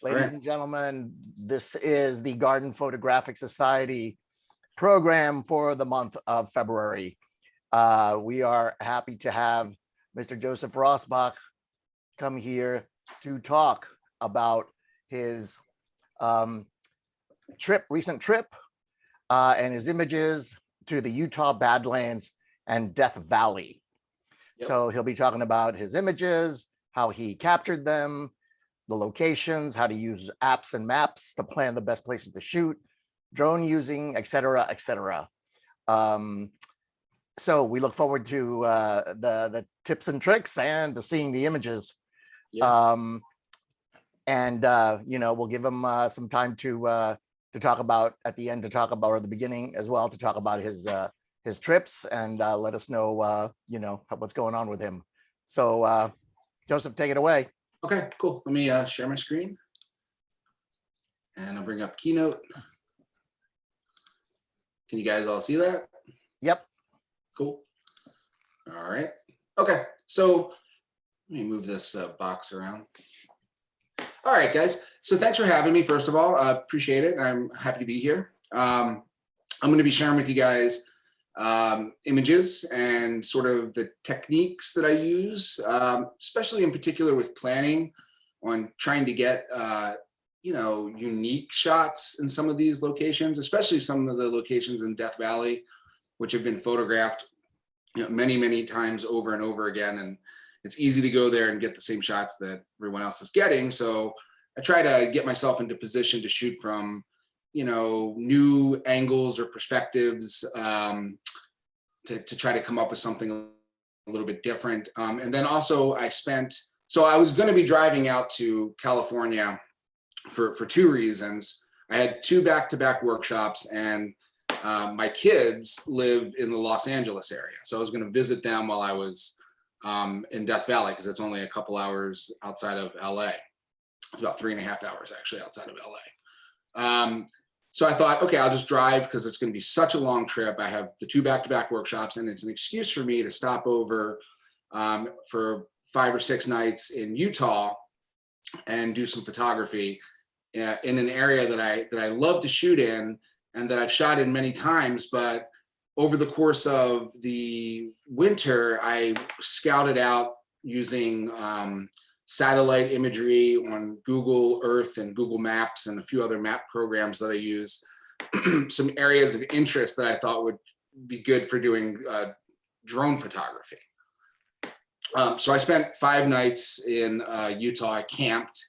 Ladies and gentlemen, this is the Garden Photographic Society program for the month of February. We are happy to have Mr. Joseph Rossbach come here to talk about his recent trip and his images to the Utah Badlands and Death Valley. Yep. So he'll be talking about his images, how he captured them, the locations, how to use apps and maps to plan the best places to shoot, drone using, et cetera, et cetera. So we look forward to the tips and tricks and to seeing the images. Yeah. We'll give him some time to talk about at the end, or the beginning as well, to talk about his trips and let us know, what's going on with him. So Joseph, take it away. Okay, cool. Let me share my screen and I'll bring up Keynote. Can you guys all see that? Yep. Cool. All right. Okay, so let me move this box around. All right, guys. So thanks for having me, first of all. I appreciate it. I'm happy to be here. I'm going to be sharing with you guys images and sort of the techniques that I use, especially in particular with planning on trying to get, unique shots in some of these locations, especially some of the locations in Death Valley, which have been photographed many, many times over and over again. And it's easy to go there and get the same shots that everyone else is getting. So I try to get myself into position to shoot from, new angles or perspectives to try to come up with something a little bit different. And then also I was going to be driving out to California for two reasons. I had two back-to-back workshops, and my kids live in the Los Angeles area. So I was going to visit them while I was in Death Valley, because it's only a couple hours outside of LA. It's about 3.5 hours actually outside of LA. So I thought, okay, I'll just drive because it's going to be such a long trip. I have the two back-to-back workshops, and it's an excuse for me to stop over for 5 or 6 nights in Utah and do some photography in an area that I love to shoot in and that I've shot in many times. But over the course of the winter, I scouted out using satellite imagery on Google Earth and Google Maps and a few other map programs that I use, some areas of interest that I thought would be good for doing drone photography. So I spent 5 nights in Utah. I camped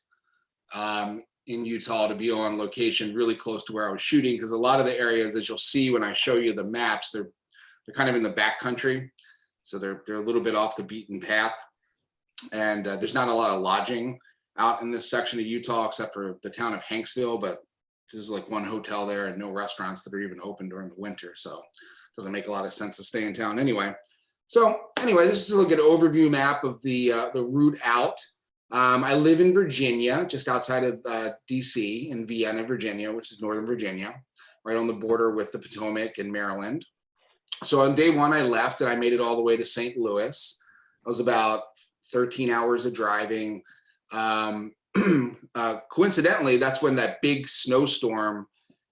in Utah to be on location really close to where I was shooting, because a lot of the areas that you'll see when I show you the maps, they're kind of in the back country. So they're a little bit off the beaten path. And there's not a lot of lodging out in this section of Utah, except for the town of Hanksville, but there's like one hotel there and no restaurants that are even open during the winter. So it doesn't make a lot of sense to stay in town anyway. So anyway, this is a good overview map of the route out. I live in Virginia, just outside of DC, in Vienna, Virginia, which is Northern Virginia, right on the border with the Potomac and Maryland. So on day 1, I left and I made it all the way to St. Louis. I was about 13 hours of driving. Coincidentally, that's when that big snowstorm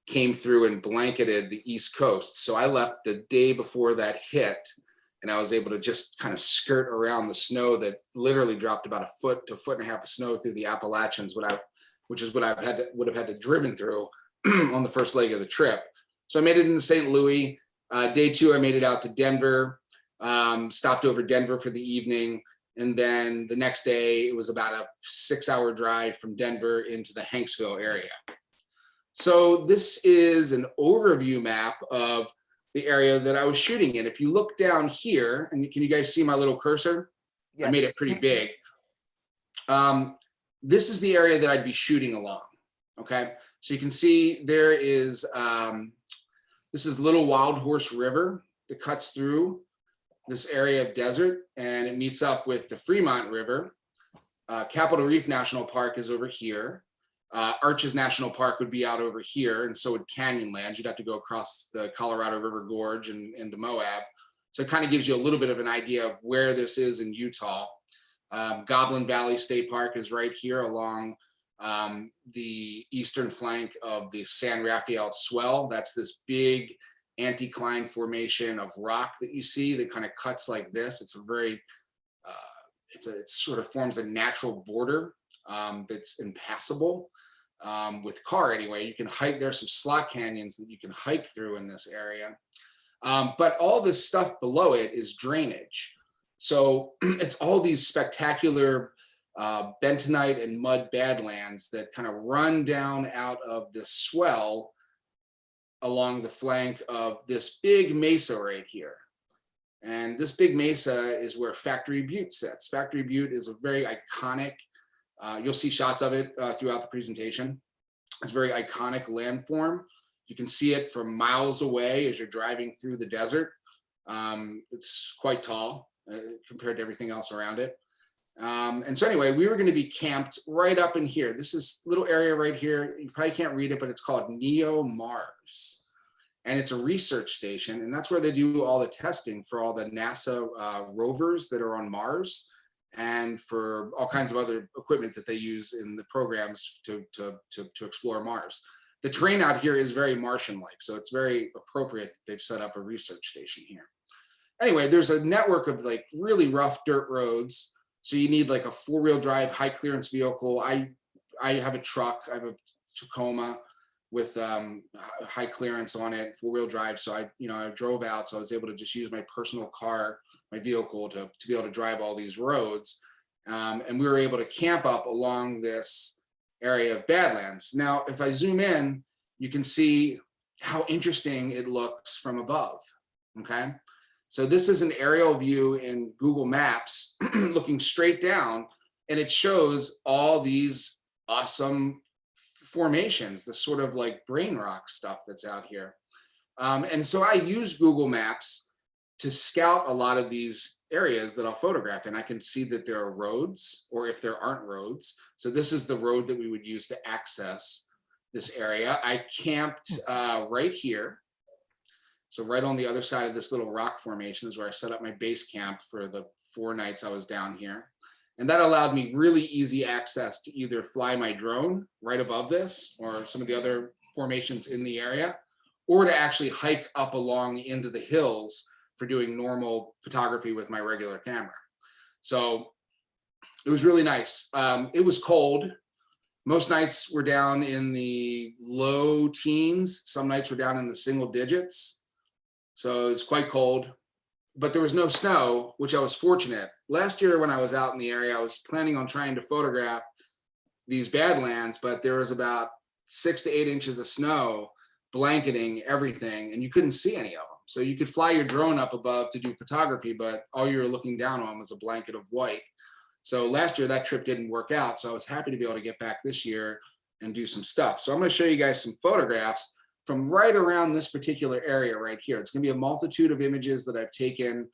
came through and blanketed the East Coast. So I left the day before that hit, and I was able to just kind of skirt around the snow that literally dropped about 1 foot to 1.5 foot of snow through the Appalachians, which is what would have had to driven through on the first leg of the trip. So I made it into St. Louis. Day 2, I made it out to Denver, stopped over Denver for the evening. And then the next day, it was about a 6-hour drive from Denver into the Hanksville area. So this is an overview map of the area that I was shooting in. If you look down here, and can you guys see my little cursor? Yes. I made it pretty big. This is the area that I'd be shooting along, okay? So you can see there is, this is Little Wild Horse River that cuts through this area of desert, and it meets up with the Fremont River. Capitol Reef National Park is over here. Arches National Park would be out over here, and so would Canyonlands. You'd have to go across the Colorado River Gorge and into Moab. So it kind of gives you a little bit of an idea of where this is in Utah. Goblin Valley State Park is right here along the eastern flank of the San Rafael Swell. That's this big anticline formation of rock that you see that kind of cuts like this. It's a very, it sort of forms a natural border that's impassable with car anyway. You can hike, there's some slot canyons that you can hike through in this area. But all this stuff below it is drainage. So it's all these spectacular bentonite and mud badlands that kind of run down out of the swell along the flank of this big mesa right here. And this big mesa is where Factory Butte sits. Factory Butte is a very iconic, you'll see shots of it throughout the presentation. It's a very iconic landform. You can see it from miles away as you're driving through the desert. It's quite tall compared to everything else around it. And so anyway, we were going to be camped right up in here. This is a little area right here. You probably can't read it, but it's called Neo Mars. And it's a research station. And that's where they do all the testing for all the NASA rovers that are on Mars and for all kinds of other equipment that they use in the programs to explore Mars. The terrain out here is very Martian-like, so it's very appropriate that they've set up a research station here. Anyway, there's a network of like really rough dirt roads. So you need like a four-wheel drive, high clearance vehicle. I have a truck, I have a Tacoma with high clearance on it, four-wheel drive. So I drove out, so I was able to just use my personal car, my vehicle to be able to drive all these roads. And we were able to camp up along this area of Badlands. Now, if I zoom in, you can see how interesting it looks from above, okay? So this is an aerial view in Google Maps looking straight down, and it shows all these awesome formations, the sort of like brain rock stuff that's out here. And so I use Google Maps to scout a lot of these areas that I'll photograph, and I can see that there are roads, or if there aren't roads. So this is the road that we would use to access this area. I camped right here. So right on the other side of this little rock formation is where I set up my base camp for the 4 nights I was down here. And that allowed me really easy access to either fly my drone right above this or some of the other formations in the area, or to actually hike up along into the hills for doing normal photography with my regular camera. So it was really nice. It was cold. Most nights were down in the low teens. Some nights were down in the single digits. So it's quite cold, but there was no snow, which I was fortunate. Last year when I was out in the area, I was planning on trying to photograph these Badlands, but there was about 6 to 8 inches of snow blanketing everything, and you couldn't see any of them. So you could fly your drone up above to do photography, but all you were looking down on was a blanket of white. So last year that trip didn't work out. So I was happy to be able to get back this year and do some stuff. So I'm going to show you guys some photographs from right around this particular area right here. It's going to be a multitude of images that I've taken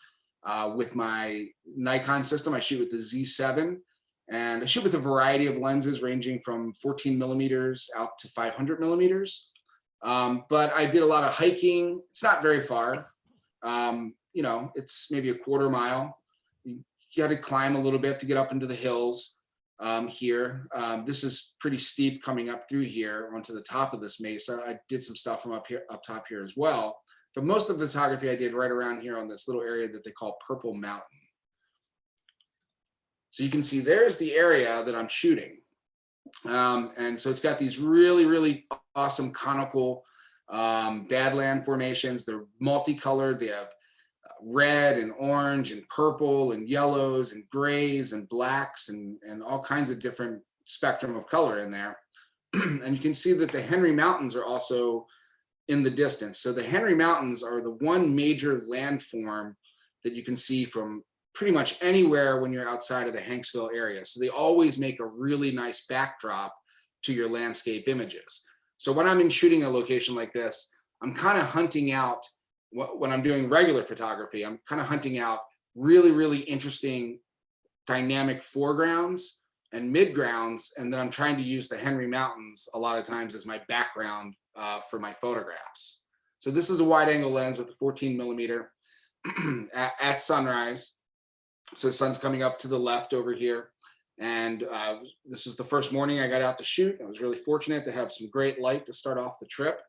with my Nikon system. I shoot with the Z7, and I shoot with a variety of lenses ranging from 14 millimeters out to 500 millimeters. But I did a lot of hiking. It's not very far. You know, it's maybe a quarter mile. You got to climb a little bit to get up into the hills here. This is pretty steep coming up through here onto the top of this mesa. I did some stuff from up top here as well. But most of the photography I did right around here on this little area that they call Purple Mountain. So you can see there's the area that I'm shooting. And so it's got these really, really awesome conical badland formations. They're multicolored. They have red and orange and purple and yellows and grays and blacks and all kinds of different spectrum of color in there. And you can see that the Henry Mountains are also in the distance. So the Henry Mountains are the one major landform that you can see from pretty much anywhere when you're outside of the Hanksville area. So they always make a really nice backdrop to your landscape images. So when I'm in shooting a location like this, I'm kind of hunting out, when I'm doing regular photography, I'm kind of hunting out really, really interesting dynamic foregrounds and midgrounds. And then I'm trying to use the Henry Mountains a lot of times as my background for my photographs. So this is a wide angle lens with a 14 millimeter at sunrise. So the sun's coming up to the left over here. And this is the first morning I got out to shoot. I was really fortunate to have some great light to start off the trip.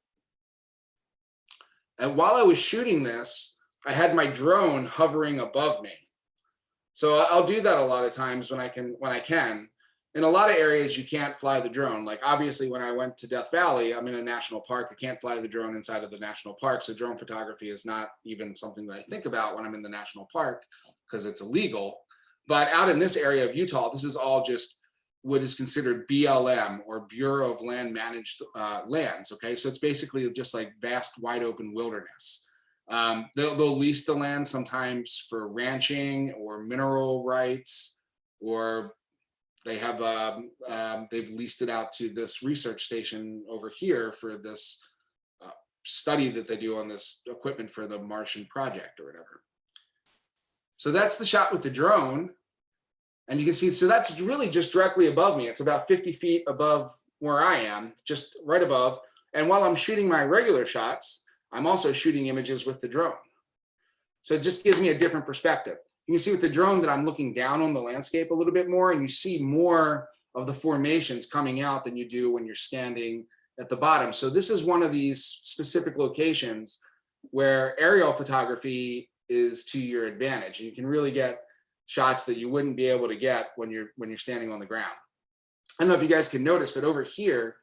And while I was shooting this, I had my drone hovering above me. So I'll do that a lot of times when I can. In a lot of areas, you can't fly the drone. Like obviously when I went to Death Valley, I'm in a national park. I can't fly the drone inside of the national park. So drone photography is not even something that I think about when I'm in the national park because it's illegal. But out in this area of Utah, this is all just what is considered BLM, or Bureau of Land Managed Lands. Okay, so it's basically just like vast, wide open wilderness. They'll lease the land sometimes for ranching or mineral rights, or they have they've leased it out to this research station over here for this study that they do on this equipment for the Martian project or whatever. So that's the shot with the drone. And you can see, so that's really just directly above me. It's about 50 feet above where I am, just right above. And while I'm shooting my regular shots, I'm also shooting images with the drone. So it just gives me a different perspective. You can see with the drone that I'm looking down on the landscape a little bit more, and you see more of the formations coming out than you do when you're standing at the bottom. So this is one of these specific locations where aerial photography is to your advantage. You can really get shots that you wouldn't be able to get when you're standing on the ground. I don't know if you guys can notice, but over here,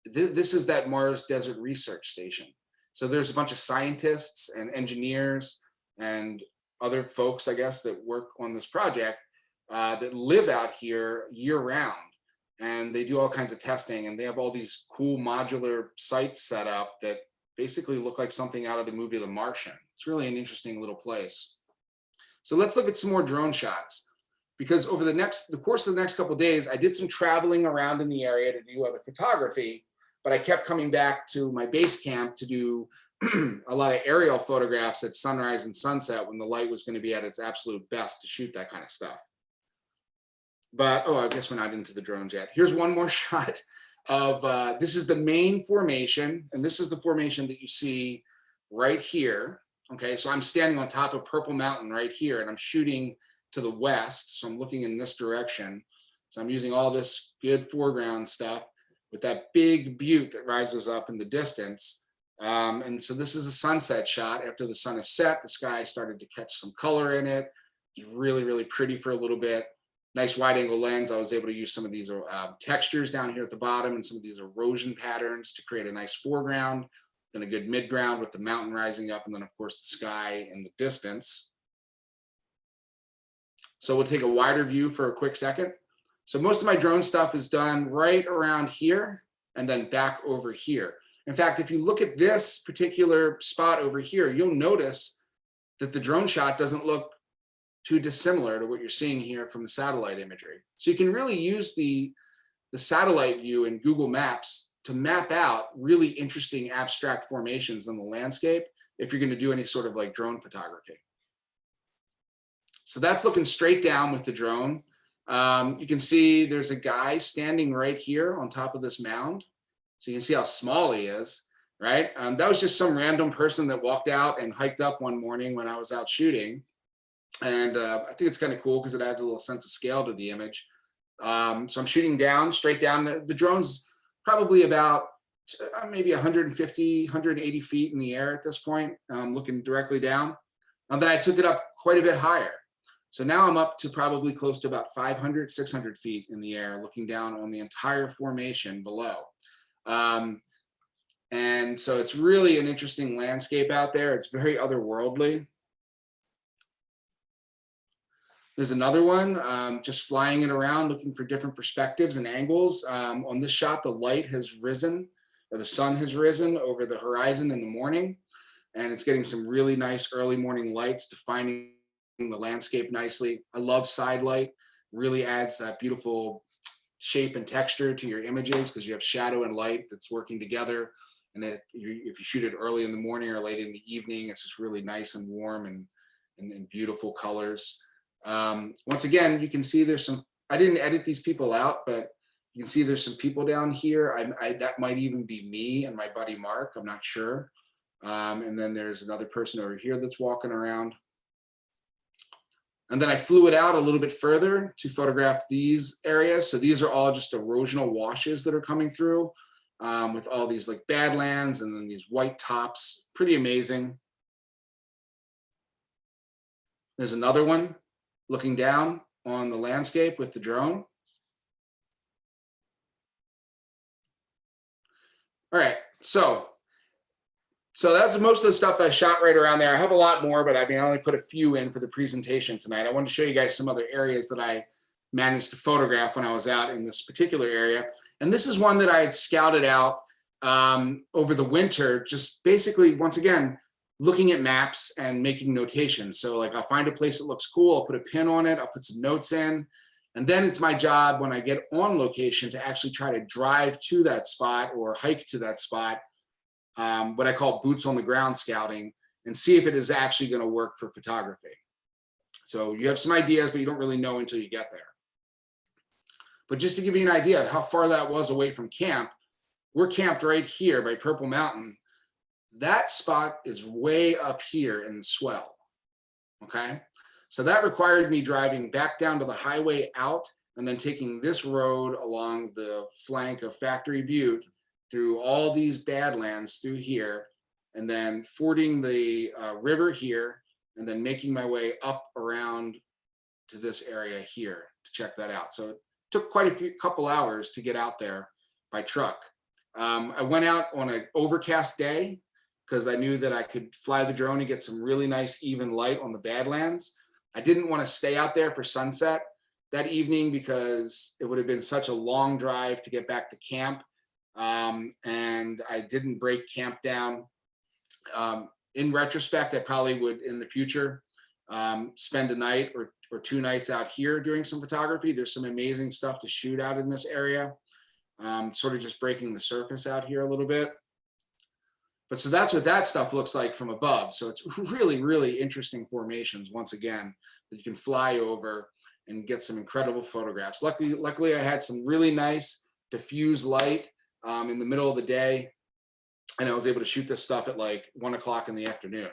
this is that Mars Desert Research Station. So there's a bunch of scientists and engineers and other folks, I guess, that work on this project that live out here year round. And they do all kinds of testing, and they have all these cool modular sites set up that basically look like something out of the movie The Martian. It's really an interesting little place. So let's look at some more drone shots, because over the course of the next couple of days, I did some traveling around in the area to do other photography, but I kept coming back to my base camp to do a lot of aerial photographs at sunrise and sunset when the light was going to be at its absolute best to shoot that kind of stuff. But, oh, I guess we're not into the drones yet. Here's one more shot of, this is the main formation, and this is the formation that you see right here. Okay, so I'm standing on top of Purple Mountain right here, and I'm shooting to the west, so I'm looking in this direction. So I'm using all this good foreground stuff with that big butte that rises up in the distance. And so this is a sunset shot. After the sun is set, the sky started to catch some color in it. It's really, really pretty for a little bit. Nice wide angle lens. I was able to use some of these textures down here at the bottom and some of these erosion patterns to create a nice foreground, then a good midground with the mountain rising up, and then of course the sky in the distance. So we'll take a wider view for a quick second. So most of my drone stuff is done right around here and then back over here. In fact, if you look at this particular spot over here, you'll notice that the drone shot doesn't look too dissimilar to what you're seeing here from the satellite imagery. So you can really use the satellite view in Google Maps to map out really interesting abstract formations in the landscape if you're going to do any sort of like drone photography. So that's looking straight down with the drone. You can see there's a guy standing right here on top of this mound. So you can see how small he is, right? That was just some random person that walked out and hiked up one morning when I was out shooting. And I think it's kind of cool because it adds a little sense of scale to the image. So I'm shooting down, straight down. The drone's probably about maybe 150, 180 feet in the air at this point, looking directly down. And then I took it up quite a bit higher. So now I'm up to probably close to about 500, 600 feet in the air, looking down on the entire formation below. And so it's really an interesting landscape out there. It's very otherworldly. There's another one, just flying it around, looking for different perspectives and angles. On this shot, the light has risen, or the sun has risen over the horizon in the morning. And it's getting some really nice early morning lights, defining the landscape nicely. I love side light, really adds that beautiful shape and texture to your images because you have shadow and light that's working together. And if you shoot it early in the morning or late in the evening, it's just really nice and warm and beautiful colors. Once again, you can see there's some, I didn't edit these people out, but you can see there's some people down here. That might even be me and my buddy Mark, I'm not sure. And then there's another person over here that's walking around. And then I flew it out a little bit further to photograph these areas. So these are all just erosional washes that are coming through with all these like badlands and then these white tops. Pretty amazing. There's another one looking down on the landscape with the drone. All right, so that's most of the stuff I shot right around there. I have a lot more, but I mean, I only put a few in for the presentation tonight. I wanted to show you guys some other areas that I managed to photograph when I was out in this particular area. And this is one that I had scouted out over the winter, just basically, once again, looking at maps and making notations. So like I'll find a place that looks cool, I'll put a pin on it, I'll put some notes in, and then it's my job when I get on location to actually try to drive to that spot or hike to that spot, what I call boots on the ground scouting, and see if it is actually going to work for photography. So you have some ideas, but you don't really know until you get there. But just to give you an idea of how far that was away from camp, we're camped right here by Purple Mountain. That spot is way up here in the swell, okay? So that required me driving back down to the highway out and then taking this road along the flank of Factory Butte through all these badlands through here, and then fording the river here, and then making my way up around to this area here to check that out. So it took quite a couple hours to get out there by truck. I went out on an overcast day because I knew that I could fly the drone and get some really nice even light on the badlands. I didn't want to stay out there for sunset that evening because it would have been such a long drive to get back to camp. And I didn't break camp down. In retrospect, I probably would in the future spend a night or 2 nights out here doing some photography. There's some amazing stuff to shoot out in this area. Sort of just breaking the surface out here a little bit. But so that's what that stuff looks like from above. So it's really, really interesting formations, once again, that you can fly over and get some incredible photographs. Luckily I had some really nice diffuse light in the middle of the day, and I was able to shoot this stuff at like 1 o'clock in the afternoon.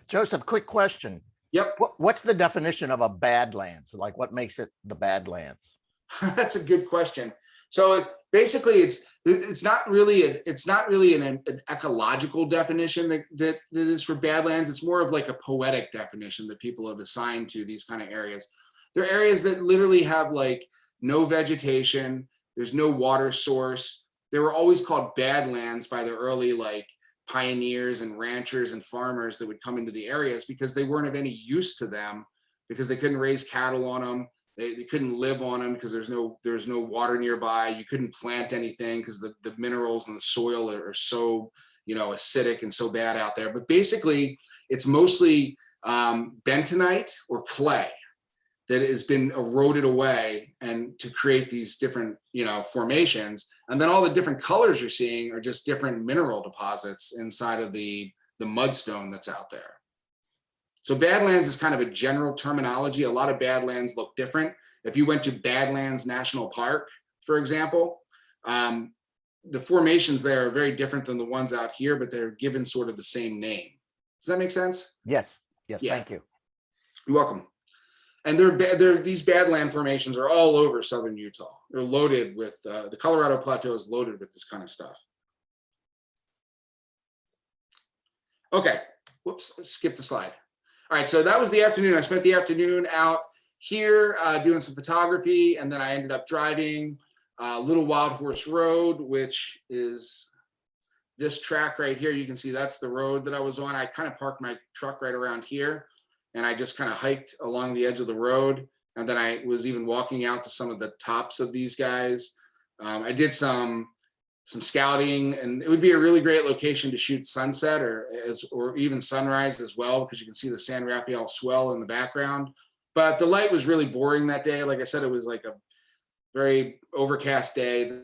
Joseph, quick question. Yep. What's the definition of a badlands? Like what makes it the badlands? That's a good question. So basically, it's not really an ecological definition that is for badlands. It's more of like a poetic definition that people have assigned to these kind of areas. They're areas that literally have like no vegetation. There's no water source. They were always called badlands by the early like pioneers and ranchers and farmers that would come into the areas because they weren't of any use to them because they couldn't raise cattle on them. They couldn't live on them because there's no water nearby. You couldn't plant anything because the minerals in the soil are so, acidic and so bad out there. But basically, it's mostly bentonite or clay that has been eroded away and to create these different, formations. And then all the different colors you're seeing are just different mineral deposits inside of the mudstone that's out there. So Badlands is kind of a general terminology. A lot of Badlands look different. If you went to Badlands National Park, for example, the formations there are very different than the ones out here, but they're given sort of the same name. Does that make sense? Yes. Yeah. Thank you. You're welcome. And these Badland formations are all over southern Utah. They're loaded with, the Colorado Plateau is loaded with this kind of stuff. Okay, whoops, let's skip the slide. All right, so that was the afternoon. I spent the afternoon out here doing some photography, and then I ended up driving Little Wild Horse Road, which is this track right here. You can see that's the road that I was on. I kind of parked my truck right around here, and I just kind of hiked along the edge of the road, and then I was even walking out to some of the tops of these guys. I did some scouting, and it would be a really great location to shoot sunset or even sunrise as well, because you can see the San Rafael swell in the background. But the light was really boring that day. Like I said, it was like a very overcast day.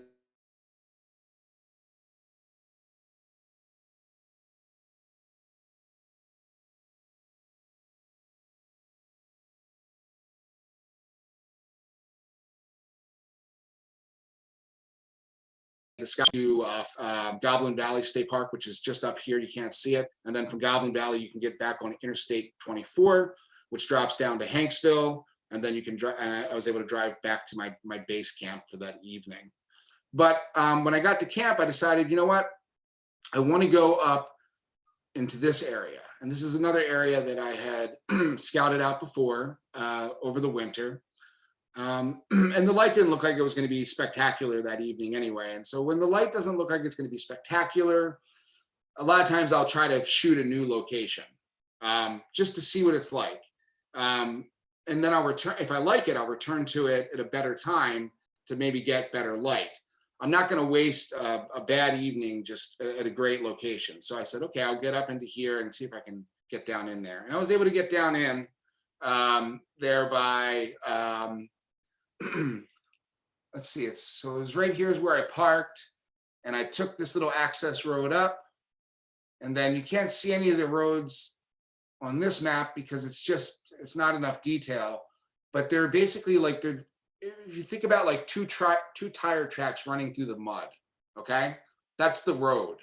The sky to Goblin Valley State Park, which is just up here. You can't see it. And then from Goblin Valley, you can get back on Interstate 24. which drops down to Hanksville, and then you can drive. And I was able to drive back to my base camp for that evening. But when I got to camp, I decided, you know what, I want to go up into this area. And this is another area that I had scouted out before over the winter. And the light didn't look like it was going to be spectacular that evening anyway. And so when the light doesn't look like it's going to be spectacular, a lot of times I'll try to shoot a new location just to see what it's like. And then I'll return, if I like it, I'll return to it at a better time to maybe get better light. I'm not going to waste a bad evening just at a great location. So I said, okay, I'll get up into here and see if I can get down in there. And I was able to get down in there by, let's see, so it was right here is where I parked, and I took this little access road up, and then you can't see any of the roads on this map because it's not enough detail, but they're basically like, if you think about like two tire tracks running through the mud, okay? That's the road,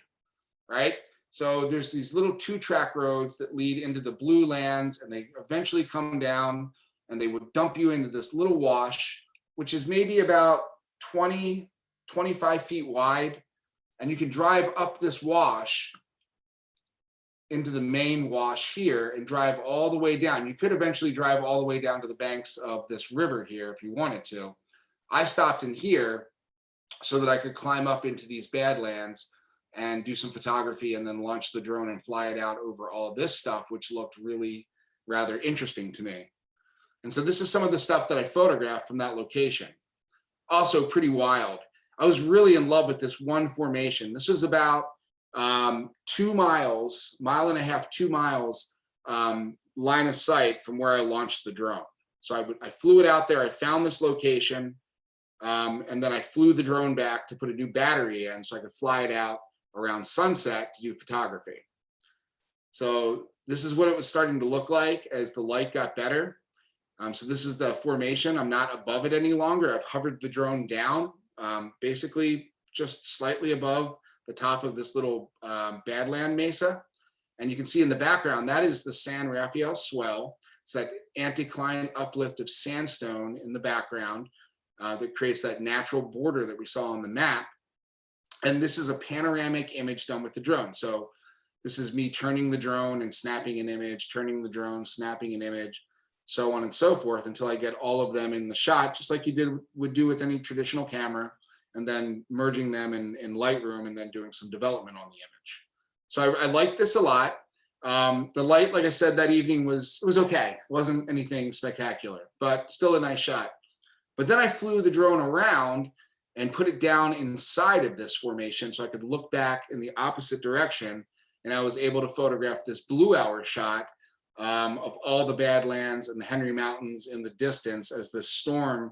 right? So there's these little 2-track roads that lead into the blue lands, and they eventually come down and they would dump you into this little wash, which is maybe about 20, 25 feet wide. And you can drive up this wash into the main wash here and drive all the way down. You could eventually drive all the way down to the banks of this river here if you wanted to. I stopped in here so that I could climb up into these Badlands and do some photography and then launch the drone and fly it out over all of this stuff, which looked really rather interesting to me. And so this is some of the stuff that I photographed from that location. Also pretty wild. I was really in love with this one formation. This was about 2 miles, mile and a half, 2 miles line of sight from where I launched the drone. So I flew it out there. I found this location, and then I flew the drone back to put a new battery in so I could fly it out around sunset to do photography. So this is what it was starting to look like as the light got better. So this is the formation. I'm not above it any longer. I've hovered the drone down, basically just slightly above the top of this little Badland mesa. And you can see in the background, that is the San Rafael swell. It's that anticline uplift of sandstone in the background that creates that natural border that we saw on the map. And this is a panoramic image done with the drone. So this is me turning the drone and snapping an image, turning the drone, snapping an image, so on and so forth, until I get all of them in the shot, just like you would do with any traditional camera, and then merging them in Lightroom and then doing some development on the image. So I like this a lot. The light, like I said, that evening was okay. It wasn't anything spectacular, but still a nice shot. But then I flew the drone around and put it down inside of this formation so I could look back in the opposite direction, and I was able to photograph this blue hour shot of all the Badlands and the Henry Mountains in the distance as the storm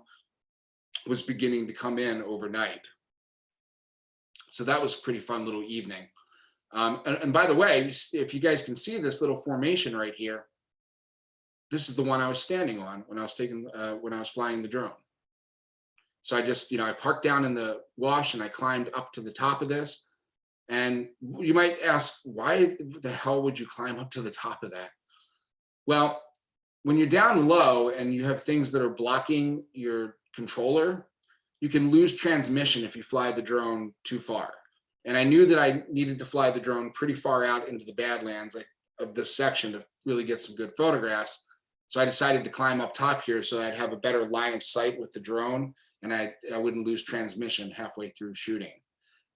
was beginning to come in overnight. So that was a pretty fun little evening. And by the way, if you guys can see this little formation right here, this is the one I was standing on when I was flying the drone. So I just, I parked down in the wash and I climbed up to the top of this. And you might ask, why the hell would you climb up to the top of that? Well, when you're down low and you have things that are blocking your controller, you can lose transmission if you fly the drone too far. And I knew that I needed to fly the drone pretty far out into the Badlands of this section to really get some good photographs. So I decided to climb up top here so I'd have a better line of sight with the drone, and I wouldn't lose transmission halfway through shooting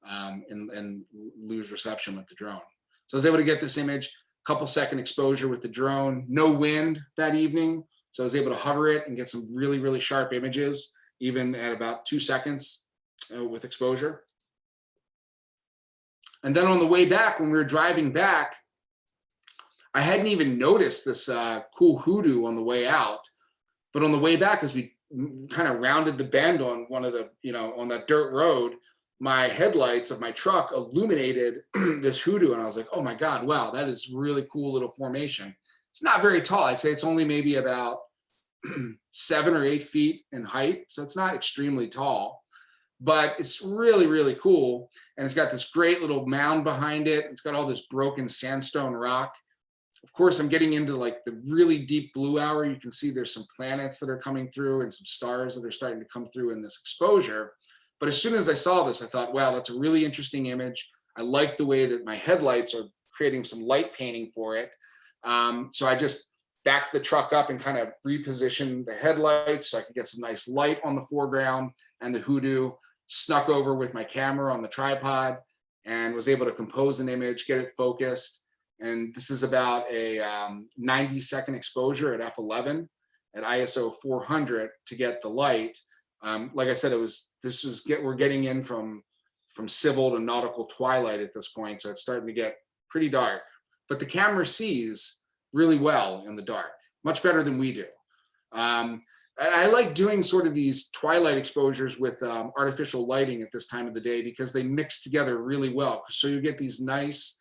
and lose reception with the drone. So I was able to get this image, couple second exposure with the drone, no wind that evening. So I was able to hover it and get some really, really sharp images, even at about 2 seconds with exposure. And then on the way back, when we were driving back, I hadn't even noticed this cool hoodoo on the way out. But on the way back, as we kind of rounded the bend on one of the, on that dirt road, my headlights of my truck illuminated this hoodoo. And I was like, oh my God, wow, that is really cool little formation. It's not very tall. I'd say it's only maybe about 7 or 8 feet in height. So it's not extremely tall, but it's really, really cool. And it's got this great little mound behind it. It's got all this broken sandstone rock. of course, I'm getting into like the really deep blue hour. You can see there's some planets that are coming through and some stars that are starting to come through in this exposure. But as soon as I saw this, I thought, wow, that's a really interesting image. I like the way that my headlights are creating some light painting for it. So I just backed the truck up and kind of repositioned the headlights so I could get some nice light on the foreground, and the hoodoo snuck over with my camera on the tripod and was able to compose an image, get it focused. And this is about a 90-second exposure at f11 at ISO 400 to get the light. Like I said, we're getting in from civil to nautical twilight at this point, so it's starting to get pretty dark. But the camera sees really well in the dark, much better than we do. And I like doing sort of these twilight exposures with artificial lighting at this time of the day because they mix together really well. So you get these nice,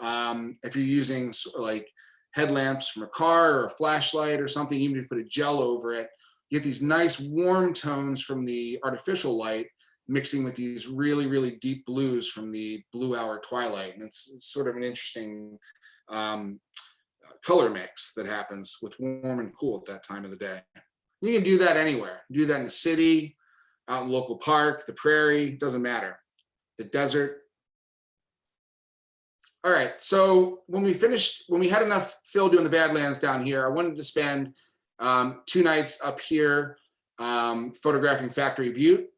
if you're using like headlamps from a car or a flashlight or something, even if you put a gel over it, you get these nice warm tones from the artificial light mixing with these really, really deep blues from the blue hour twilight. And it's sort of an interesting color mix that happens with warm and cool at that time of the day. You can do that anywhere. Do that in the city, out in the local park, the prairie, doesn't matter. The desert. All right, so when we had enough fill doing the Badlands down here, I wanted to spend 2 nights up here photographing Factory Butte,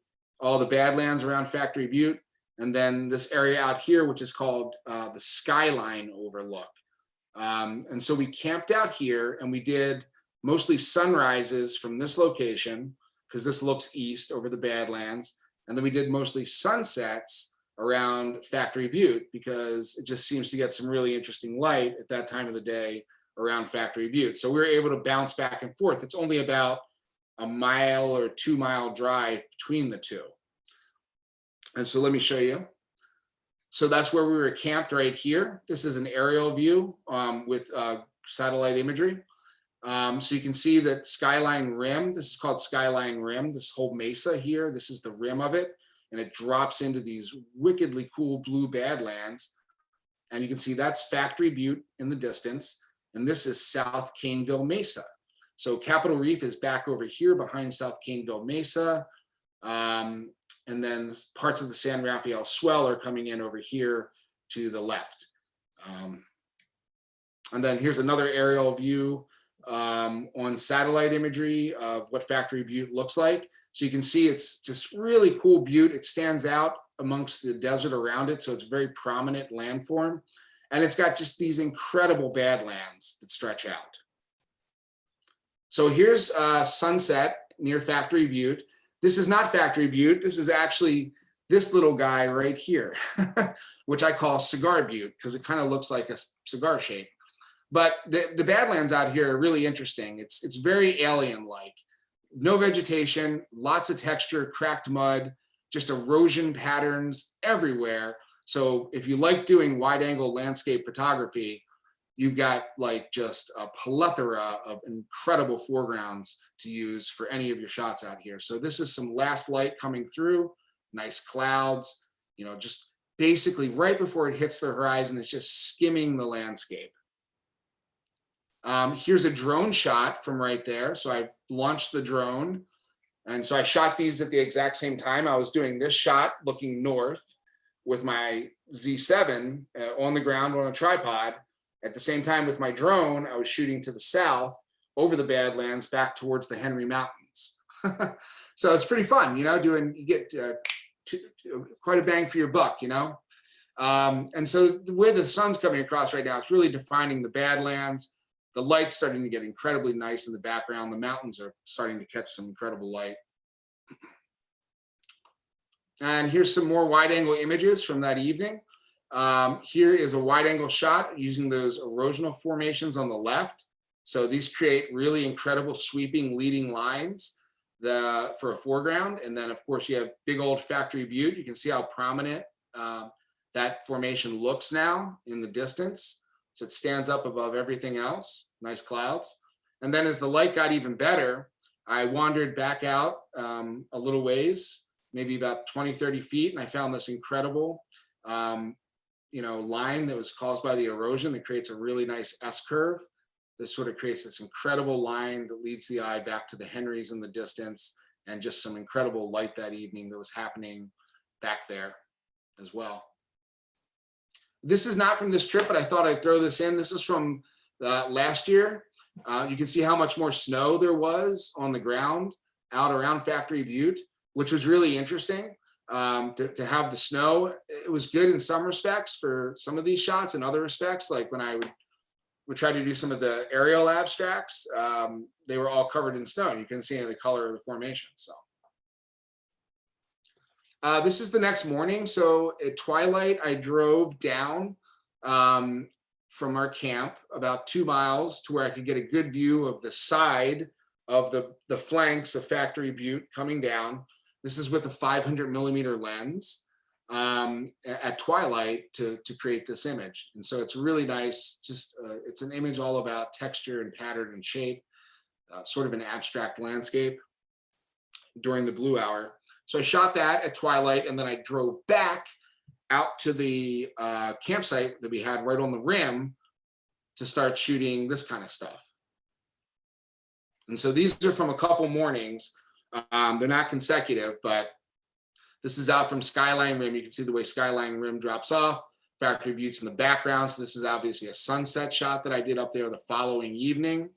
all the Badlands around Factory Butte, and then this area out here, which is called the Skyline Overlook. And so we camped out here and we did mostly sunrises from this location because this looks east over the Badlands. And then we did mostly sunsets around Factory Butte because it just seems to get some really interesting light at that time of the day around Factory Butte. So we were able to bounce back and forth. It's only about a 1 mile or 2 mile drive between the two. And so let me show you. So that's where we were camped right here. This is an aerial view with satellite imagery. So you can see that Skyline Rim, this is called Skyline Rim, this whole mesa here, this is the rim of it, and it drops into these wickedly cool blue Badlands. And you can see that's Factory Butte in the distance, and this is South Caneville Mesa. So Capitol Reef is back over here behind South Caneville Mesa. And then parts of the San Rafael Swell are coming in over here to the left. And then here's another aerial view on satellite imagery of what Factory Butte looks like. So you can see it's just really cool butte. It stands out amongst the desert around it. So it's a very prominent landform. And it's got just these incredible Badlands that stretch out. So here's sunset near Factory Butte. This is not Factory Butte. This is actually this little guy right here, which I call Cigar Butte because it kind of looks like a cigar shape. But the Badlands out here are really interesting. It's very alien-like. No vegetation, lots of texture, cracked mud, just erosion patterns everywhere. So if you like doing wide-angle landscape photography, you've got like just a plethora of incredible foregrounds to use for any of your shots out here. So this is some last light coming through, nice clouds, you know, just basically right before it hits the horizon, it's just skimming the landscape. Here's a drone shot from right there. So I've launched the drone. And so I shot these at the exact same time. I was doing this shot looking north with my Z7 on the ground on a tripod. At the same time with my drone, I was shooting to the south over the Badlands back towards the Henry Mountains. So it's pretty fun, you know, you get quite a bang for your buck, you know. And so the way the sun's coming across right now, it's really defining the Badlands. The light's starting to get incredibly nice in the background. The mountains are starting to catch some incredible light. And here's some more wide angle images from that evening. Here is a wide angle shot using those erosional formations on the left. So these create really incredible sweeping leading lines for a foreground. And then of course you have big old Factory Butte. You can see how prominent that formation looks now in the distance. So it stands up above everything else, nice clouds. And then as the light got even better, I wandered back out a little ways, maybe about 20, 30 feet. And I found this incredible line that was caused by the erosion that creates a really nice S-curve that sort of creates this incredible line that leads the eye back to the Henrys in the distance, and just some incredible light that evening that was happening back there as well. This is not from this trip, but I thought I'd throw this in. This is from last year. You can see how much more snow there was on the ground out around Factory Butte, which was really interesting to have the snow. It was good in some respects for some of these shots. In other respects, like when I would try to do some of the aerial abstracts, they were all covered in snow. You can see the color of the formation. So this is the next morning. So at twilight, I drove down from our camp about 2 miles to where I could get a good view of the side of the flanks of Factory Butte coming down. This is with a 500 millimeter lens at twilight to create this image. And so it's really nice. Just it's an image all about texture and pattern and shape, sort of an abstract landscape during the blue hour. So I shot that at twilight, and then I drove back out to the campsite that we had right on the rim to start shooting this kind of stuff. And so these are from a couple mornings. They're not consecutive, but this is out from Skyline Rim. You can see the way Skyline Rim drops off. Factory Butte's in the background. So this is obviously a sunset shot that I did up there the following evening.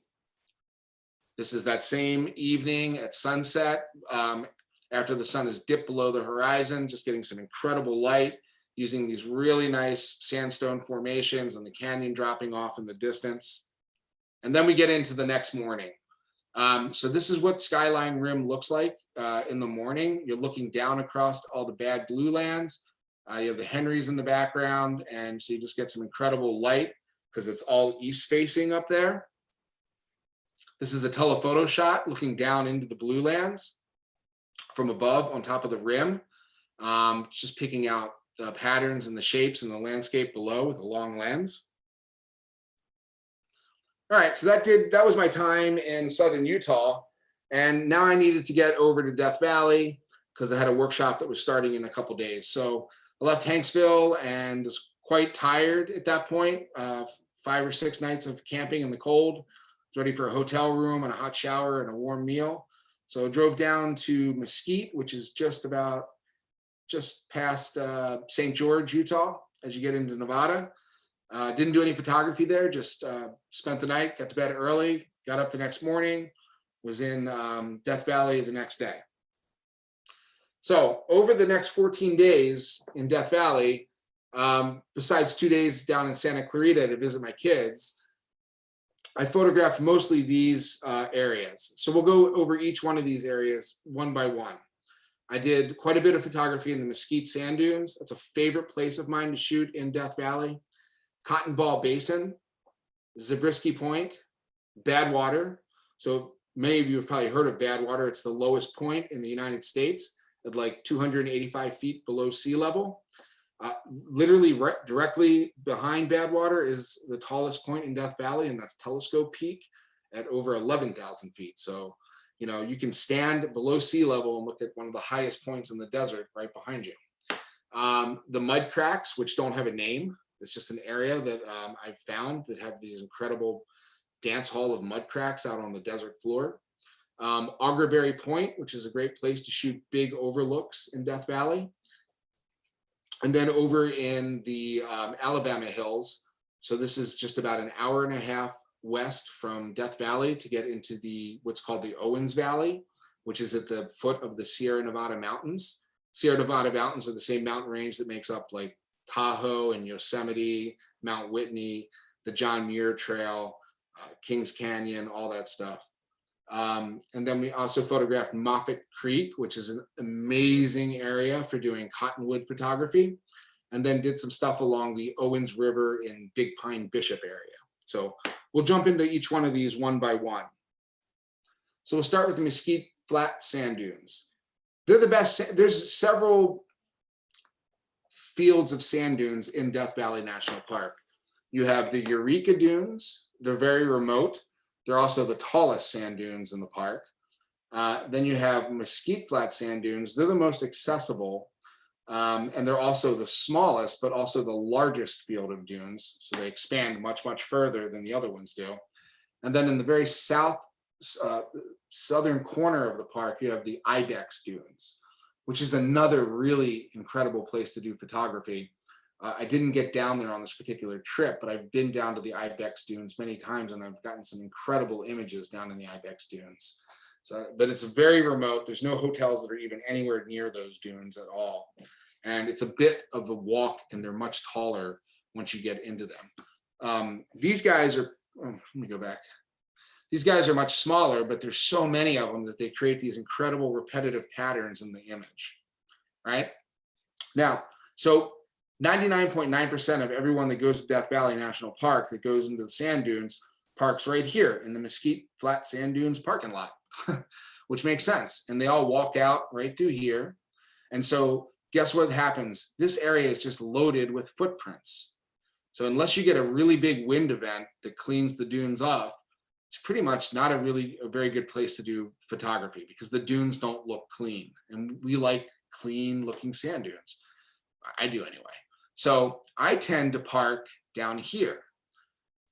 This is that same evening at sunset, after the sun has dipped below the horizon, just getting some incredible light using these really nice sandstone formations and the canyon dropping off in the distance. And then we get into the next morning. So this is what Skyline Rim looks like in the morning. You're looking down across all the bad blue lands. You have the Henrys in the background, and so you just get some incredible light because it's all east facing up there. This is a telephoto shot looking down into the blue lands from above on top of the rim, just picking out the patterns and the shapes and the landscape below with a long lens. All right, so that was my time in southern Utah, and now I needed to get over to Death Valley because I had a workshop that was starting in a couple days. So I left Hanksville and was quite tired at that point. 5 or 6 nights of camping in the cold. Was ready for a hotel room and a hot shower and a warm meal. So I drove down to Mesquite, which is just past St. George, Utah, as you get into Nevada. Didn't do any photography there, just spent the night, got to bed early, got up the next morning, was in Death Valley the next day. So over the next 14 days in Death Valley, besides 2 days down in Santa Clarita to visit my kids, I photographed mostly these areas. So we'll go over each one of these areas one by one. I did quite a bit of photography in the Mesquite Sand Dunes. That's a favorite place of mine to shoot in Death Valley. Cotton Ball Basin, Zabriskie Point, Badwater. So many of you have probably heard of Badwater. It's the lowest point in the United States at like 285 feet below sea level. Literally directly behind Badwater is the tallest point in Death Valley, and that's Telescope Peak at over 11,000 feet. So, you can stand below sea level and look at one of the highest points in the desert right behind you. The mud cracks, which don't have a name. It's just an area that I've found that have these incredible dance hall of mud cracks out on the desert floor. Augerberry Point, which is a great place to shoot big overlooks in Death Valley. And then over in the Alabama hills. So this is just about an hour and a half west from Death Valley to get into what's called the Owens Valley, which is at the foot of the Sierra Nevada mountains. Sierra Nevada mountains are the same mountain range that makes up like Tahoe and Yosemite, Mount Whitney, the John Muir Trail, Kings Canyon, all that stuff. And then we also photographed Moffett Creek, which is an amazing area for doing cottonwood photography, and then did some stuff along the Owens River in Big Pine Bishop area. So we'll jump into each one of these one by one. So we'll start with the Mesquite Flat Sand Dunes. They're the best. There's several fields of sand dunes in Death Valley National Park. You have the Eureka Dunes. They're very remote. They're also the tallest sand dunes in the park. Then you have Mesquite Flat Sand Dunes. They're the most accessible. And they're also the smallest, but also the largest field of dunes. So they expand much, much further than the other ones do. And then in the very southern corner of the park, you have the Ibex Dunes, which is another really incredible place to do photography. I didn't get down there on this particular trip, but I've been down to the Ibex Dunes many times, and I've gotten some incredible images down in the Ibex Dunes. So, but it's very remote. There's no hotels that are even anywhere near those dunes at all. And it's a bit of a walk, and they're much taller once you get into them. These guys are, let me go back. These guys are much smaller, but there's so many of them that they create these incredible repetitive patterns in the image, right? Now, so 99.9% of everyone that goes to Death Valley National Park that goes into the sand dunes parks right here in the Mesquite Flat Sand Dunes parking lot, which makes sense. And they all walk out right through here. And so guess what happens? This area is just loaded with footprints. So unless you get a really big wind event that cleans the dunes off, it's pretty much not a very good place to do photography because the dunes don't look clean. And we like clean looking sand dunes. I do anyway. So I tend to park down here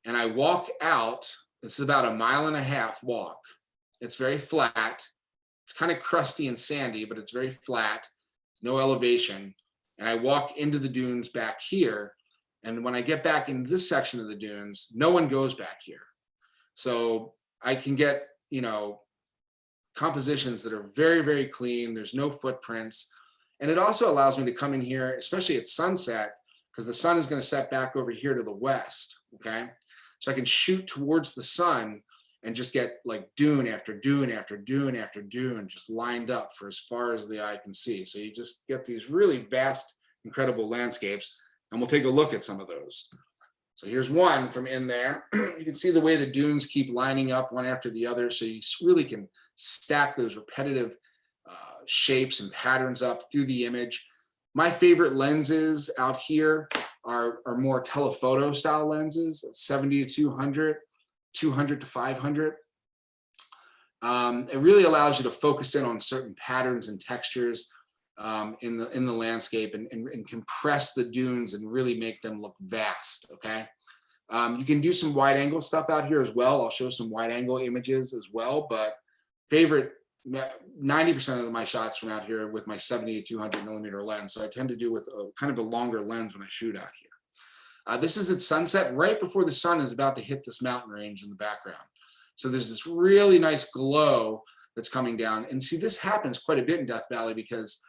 and I walk out. This is about a 1.5 mile walk. It's very flat. It's kind of crusty and sandy, but it's very flat, no elevation. And I walk into the dunes back here. And when I get back into this section of the dunes, no one goes back here. So I can get, compositions that are very, very clean. There's no footprints. And it also allows me to come in here, especially at sunset, because the sun is going to set back over here to the west, okay? So I can shoot towards the sun and just get like dune after dune after dune after dune just lined up for as far as the eye can see. So you just get these really vast, incredible landscapes, and we'll take a look at some of those. So here's one from in there. You can see the way the dunes keep lining up one after the other, so you really can stack those repetitive shapes and patterns up through the image. My favorite lenses out here are more telephoto style lenses, 70 to 200, 200 to 500. It really allows you to focus in on certain patterns and textures in the landscape and compress the dunes and really make them look vast, okay? You can do some wide angle stuff out here as well. I'll show some wide angle images as well, but favorite 90% of my shots from out here with my 70 to 200 millimeter lens. So I tend to do with kind of a longer lens when I shoot out here. This is at sunset right before the sun is about to hit this mountain range in the background. So there's this really nice glow that's coming down. And see, this happens quite a bit in Death Valley because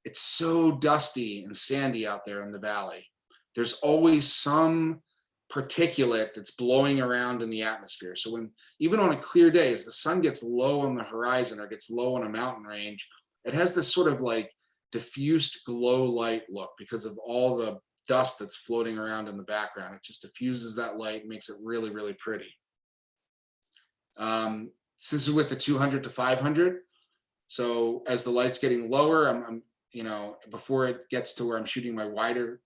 it's so dusty and sandy out there in the valley. There's always some particulate that's blowing around in the atmosphere. So when, even on a clear day, as the sun gets low on the horizon or gets low on a mountain range, it has this sort of like diffused glow light look because of all the dust that's floating around in the background. It just diffuses that light and makes it really, really pretty. So this is with the 200 to 500. So as the light's getting lower, I'm before it gets to where I'm shooting my wider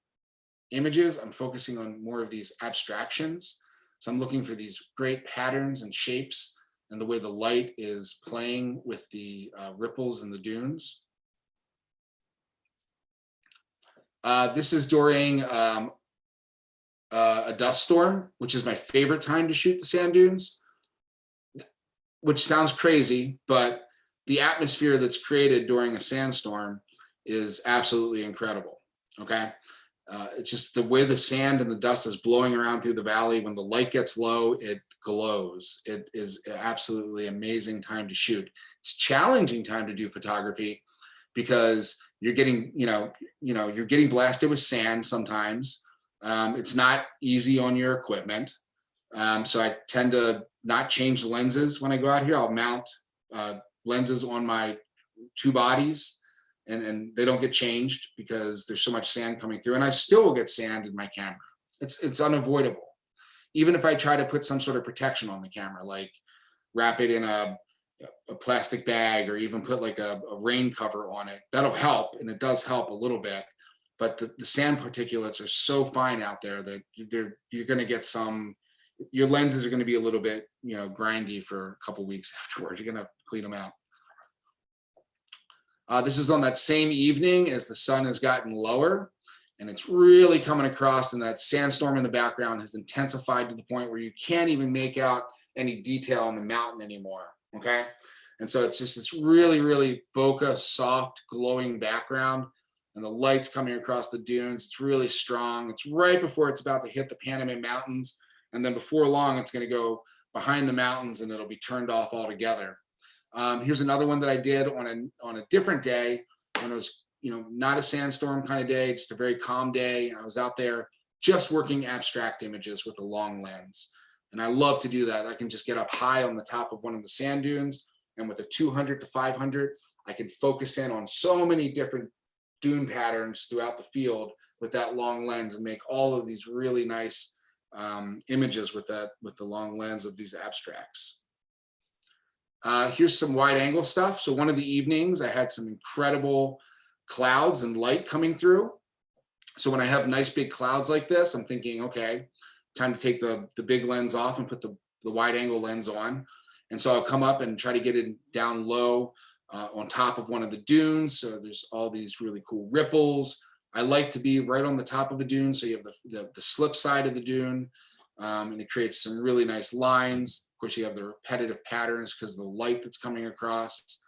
images, I'm focusing on more of these abstractions. So I'm looking for these great patterns and shapes and the way the light is playing with the ripples in the dunes. This is during a dust storm, which is my favorite time to shoot the sand dunes, which sounds crazy, but the atmosphere that's created during a sandstorm is absolutely incredible, okay? It's just the way the sand and the dust is blowing around through the valley. When the light gets low, it glows. It is an absolutely amazing time to shoot. It's a challenging time to do photography because you're getting, you're getting blasted with sand sometimes. It's not easy on your equipment. So I tend to not change lenses when I go out here. I'll mount lenses on my two bodies. And they don't get changed because there's so much sand coming through, and I still will get sand in my camera. It's unavoidable. Even if I try to put some sort of protection on the camera, like wrap it in a plastic bag or even put like a rain cover on it, that'll help, and it does help a little bit. But the sand particulates are so fine out there that you're going to get your lenses are going to be a little bit grindy for a couple weeks afterwards. You're going to clean them out. This is on that same evening as the sun has gotten lower, and it's really coming across, and that sandstorm in the background has intensified to the point where you can't even make out any detail on the mountain anymore, okay? And so it's just this really, really bokeh, soft, glowing background, and the light's coming across the dunes. It's really strong. It's right before it's about to hit the Panamint Mountains, and then before long, it's going to go behind the mountains, and it'll be turned off altogether. Here's another one that I did on a different day when it was, not a sandstorm kind of day, just a very calm day. I was out there just working abstract images with a long lens. And I love to do that. I can just get up high on the top of one of the sand dunes, and with a 200 to 500, I can focus in on so many different dune patterns throughout the field with that long lens and make all of these really nice images with the long lens of these abstracts. Here's some wide angle stuff. So one of the evenings I had some incredible clouds and light coming through. So when I have nice big clouds like this, I'm thinking, okay, time to take the big lens off and put the wide angle lens on. And so I'll come up and try to get it down low on top of one of the dunes. So there's all these really cool ripples. I like to be right on the top of a dune. So you have the slip side of the dune, and it creates some really nice lines. Of course, you have the repetitive patterns because of the light that's coming across,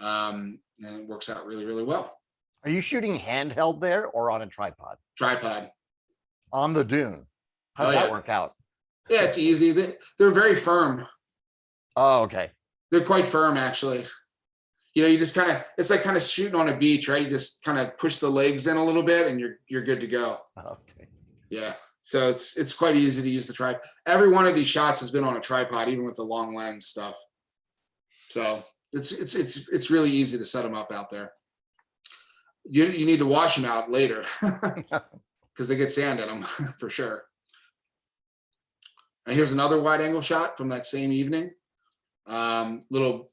and it works out really, really well. Are you shooting handheld there or on a tripod? Tripod. On the dune. How does that work out? Yeah, it's easy. They're very firm. Oh, okay. They're quite firm, actually. You just kind of, it's like kind of shooting on a beach, right? You just kind of push the legs in a little bit and you're good to go. Okay. Yeah. So it's quite easy to use the tripod. Every one of these shots has been on a tripod, even with the long lens stuff. So it's really easy to set them up out there. You need to wash them out later because they get sand in them for sure. And here's another wide angle shot from that same evening. Little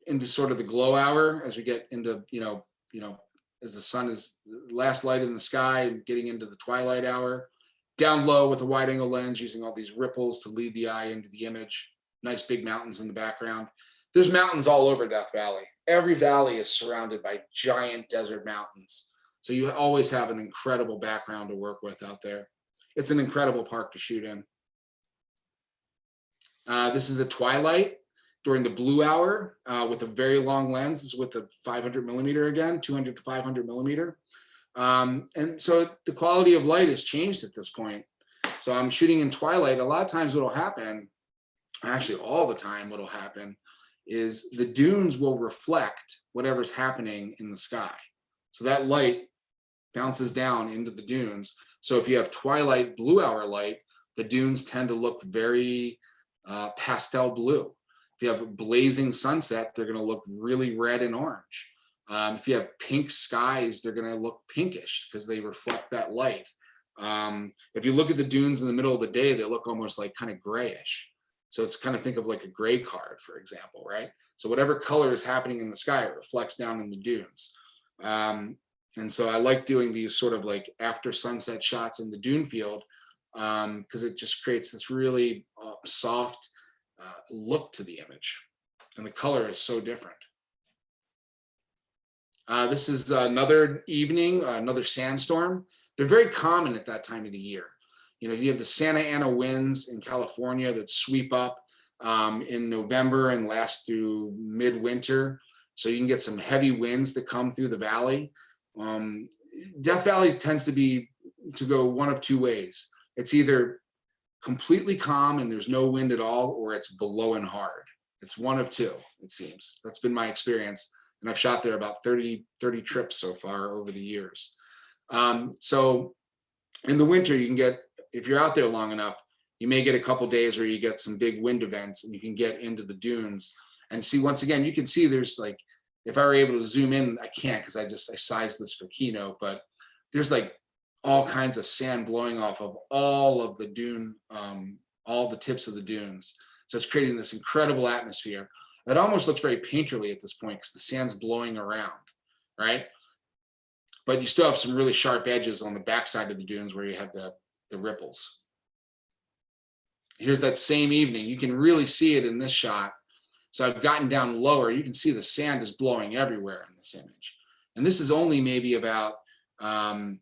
into sort of the glow hour as we get into, as the sun is last light in the sky and getting into the twilight hour. Down low with a wide angle lens, using all these ripples to lead the eye into the image. Nice big mountains in the background. There's mountains all over Death Valley. Every valley is surrounded by giant desert mountains. So you always have an incredible background to work with out there. It's an incredible park to shoot in. This is a twilight during the blue hour with a very long lens. This is with the 500 millimeter again, 200 to 500 millimeter. And so the quality of light has changed at this point. So I'm shooting in twilight. A lot of times what'll happen, actually all the time what'll happen, is the dunes will reflect whatever's happening in the sky. So that light bounces down into the dunes. So if you have twilight blue hour light, the dunes tend to look very pastel blue. If you have a blazing sunset, they're going to look really red and orange. If you have pink skies, they're going to look pinkish because they reflect that light. If you look at the dunes in the middle of the day, they look almost like kind of grayish. So it's kind of, think of like a gray card, for example, right? So whatever color is happening in the sky, it reflects down in the dunes. And so I like doing these sort of like after sunset shots in the dune field because it just creates this really soft look to the image. And the color is so different. This is another evening, another sandstorm. They're very common at that time of the year. You have the Santa Ana winds in California that sweep up in November and last through midwinter. So you can get some heavy winds that come through the valley. Death Valley tends to go one of two ways. It's either completely calm and there's no wind at all, or it's blowing hard. It's one of two, it seems. That's been my experience. And I've shot there about 30 trips so far over the years. So in the winter, you can get, if you're out there long enough, you may get a couple days where you get some big wind events and you can get into the dunes and see, once again, you can see there's like, if I were able to zoom in, I can't because I sized this for Keynote, but there's like all kinds of sand blowing off of all of the dune, all the tips of the dunes. So it's creating this incredible atmosphere. It almost looks very painterly at this point because the sand's blowing around, right? But you still have some really sharp edges on the backside of the dunes where you have the ripples. Here's that same evening. You can really see it in this shot. So I've gotten down lower. You can see the sand is blowing everywhere in this image. And this is only maybe about I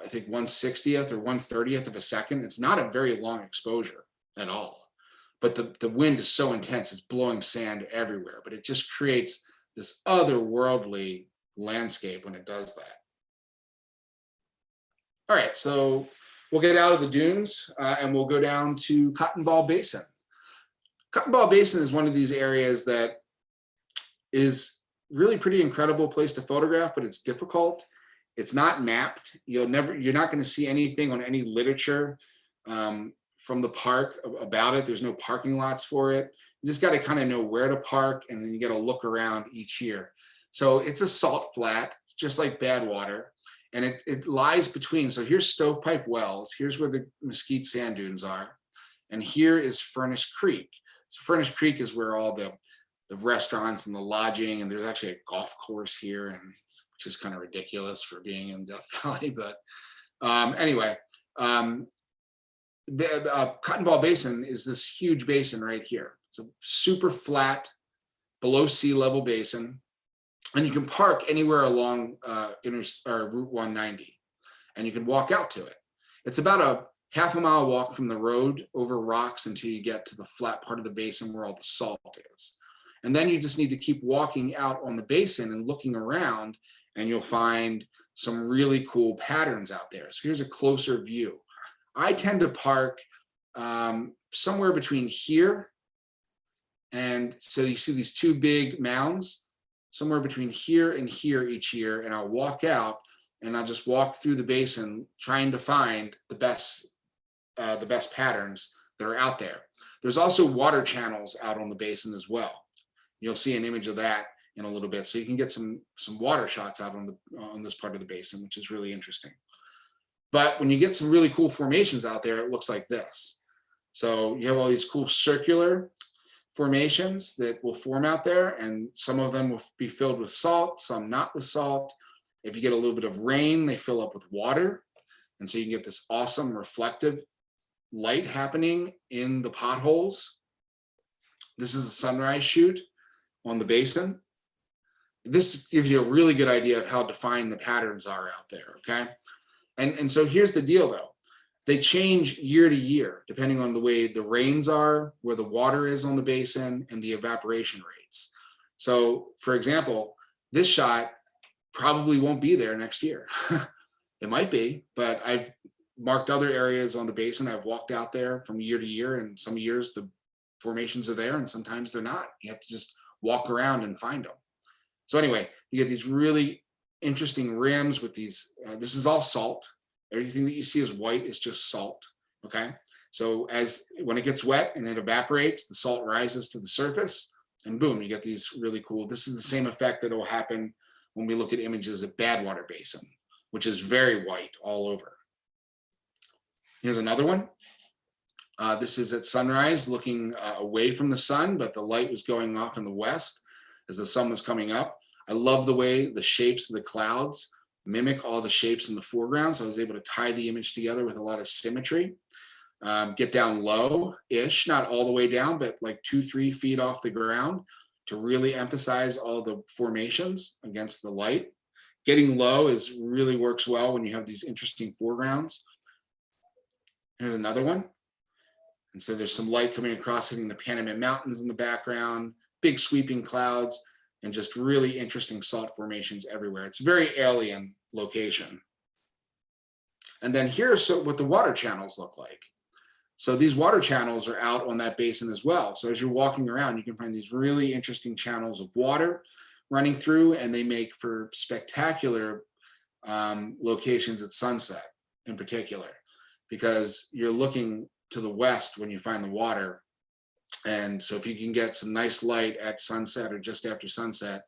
think 1/60th or 1/30th of a second. It's not a very long exposure at all. But the wind is so intense, it's blowing sand everywhere. But it just creates this otherworldly landscape when it does that. All right, so we'll get out of the dunes and we'll go down to Cotton Ball Basin. Cotton Ball Basin is one of these areas that is really pretty incredible place to photograph, but it's difficult. It's not mapped. You're not going to see anything on any literature from the park about it. There's no parking lots for it. You just got to kind of know where to park, and then you got to look around each year. So it's a salt flat, just like Badwater, and it lies between. So here's Stovepipe Wells. Here's where the Mesquite Sand Dunes are, and here is Furnace Creek. So Furnace Creek is where all the restaurants and the lodging, and there's actually a golf course here, and which is kind of ridiculous for being in Death Valley. But anyway, Cotton Ball Basin is this huge basin right here. It's a super flat, below sea level basin, and you can park anywhere along Route 190, and you can walk out to it. It's about a half-a-mile walk from the road over rocks until you get to the flat part of the basin where all the salt is. And then you just need to keep walking out on the basin and looking around, and you'll find some really cool patterns out there. So here's a closer view. I tend to park somewhere between here, and so you see these two big mounds, somewhere between here and here each year, and I'll walk out and I'll just walk through the basin trying to find the best patterns that are out there. There's also water channels out on the basin as well. You'll see an image of that in a little bit, so you can get some water shots out on this part of the basin, which is really interesting. But when you get some really cool formations out there, it looks like this. So you have all these cool circular formations that will form out there, and some of them will be filled with salt, some not with salt. If you get a little bit of rain, they fill up with water, and so you can get this awesome reflective light happening in the potholes. This is a sunrise shoot on the basin. This gives you a really good idea of how defined the patterns are out there, okay? And so here's the deal though. They change year to year, depending on the way the rains are, where the water is on the basin, and the evaporation rates. So for example, this shot probably won't be there next year. It might be, but I've marked other areas on the basin. I've walked out there from year to year, and some years the formations are there and sometimes they're not. You have to just walk around and find them. So anyway, you get these really interesting rims with these, this is all salt. Everything that you see is white is just salt, okay? So when it gets wet and it evaporates, the salt rises to the surface, and boom, you get these really cool, this is the same effect that will happen when we look at images at Badwater Basin, which is very white all over. Here's another one. This is at sunrise, looking away from the sun, but the light was going off in the west as the sun was coming up. I love the way the shapes of the clouds mimic all the shapes in the foreground. So I was able to tie the image together with a lot of symmetry. Get down low-ish, not all the way down, but like 2-3 feet off the ground to really emphasize all the formations against the light. Getting low really works well when you have these interesting foregrounds. Here's another one. And so there's some light coming across, hitting the Panamint Mountains in the background, big sweeping clouds, and just really interesting salt formations everywhere. It's a very alien location. And then here's what the water channels look like. So these water channels are out on that basin as well. So as you're walking around, you can find these really interesting channels of water running through, and they make for spectacular locations at sunset in particular, because you're looking to the west when you find the water. And so if you can get some nice light at sunset or just after sunset,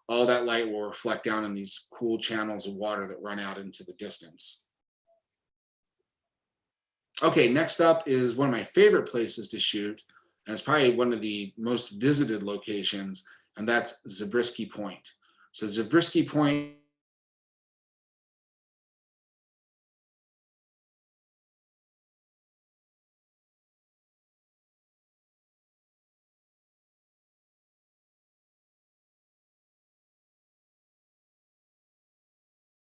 all that light will reflect down in these cool channels of water that run out into the distance. Okay, next up is one of my favorite places to shoot, and it's probably one of the most visited locations, and that's Zabriskie Point. So Zabriskie Point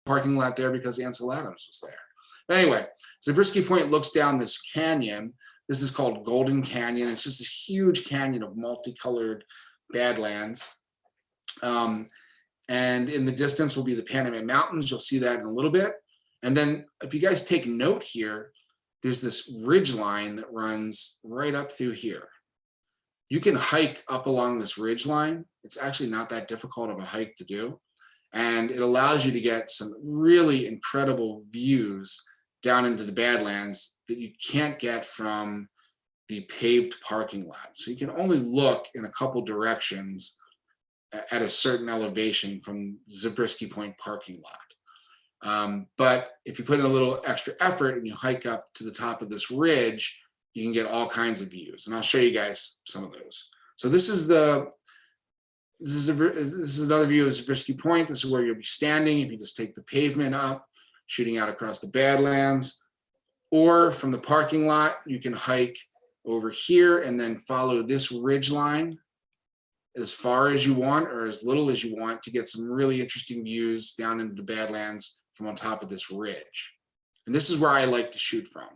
parking lot there because Ansel Adams was there. But anyway, Zabriskie Point looks down this canyon. This is called Golden Canyon. It's just this huge canyon of multicolored badlands. And in the distance will be the Panamint Mountains. You'll see that in a little bit. And then if you guys take note here, there's this ridge line that runs right up through here. You can hike up along this ridge line. It's actually not that difficult of a hike to do. And it allows you to get some really incredible views down into the Badlands that you can't get from the paved parking lot. So you can only look in a couple directions at a certain elevation from Zabriskie Point parking lot. But if you put in a little extra effort and you hike up to the top of this ridge, you can get all kinds of views. And I'll show you guys some of those. So this is another view of Zabriskie Point. This is where you'll be standing if you just take the pavement up, shooting out across the Badlands. Or from the parking lot, you can hike over here and then follow this ridge line as far as you want or as little as you want to get some really interesting views down into the Badlands from on top of this ridge. And this is where I like to shoot from.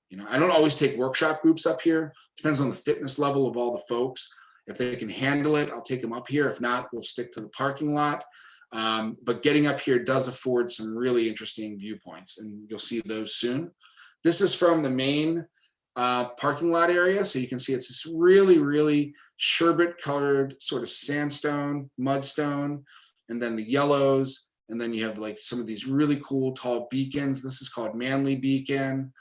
You know, I don't always take workshop groups up here. Depends on the fitness level of all the folks. If they can handle it, I'll take them up here. If not, we'll stick to the parking lot. But getting up here does afford some really interesting viewpoints, and you'll see those soon. This is from the main parking lot area. So you can see it's this really, really sherbet colored sort of sandstone, mudstone, and then the yellows. And then you have like some of these really cool tall beacons. This is called Manly Beacon.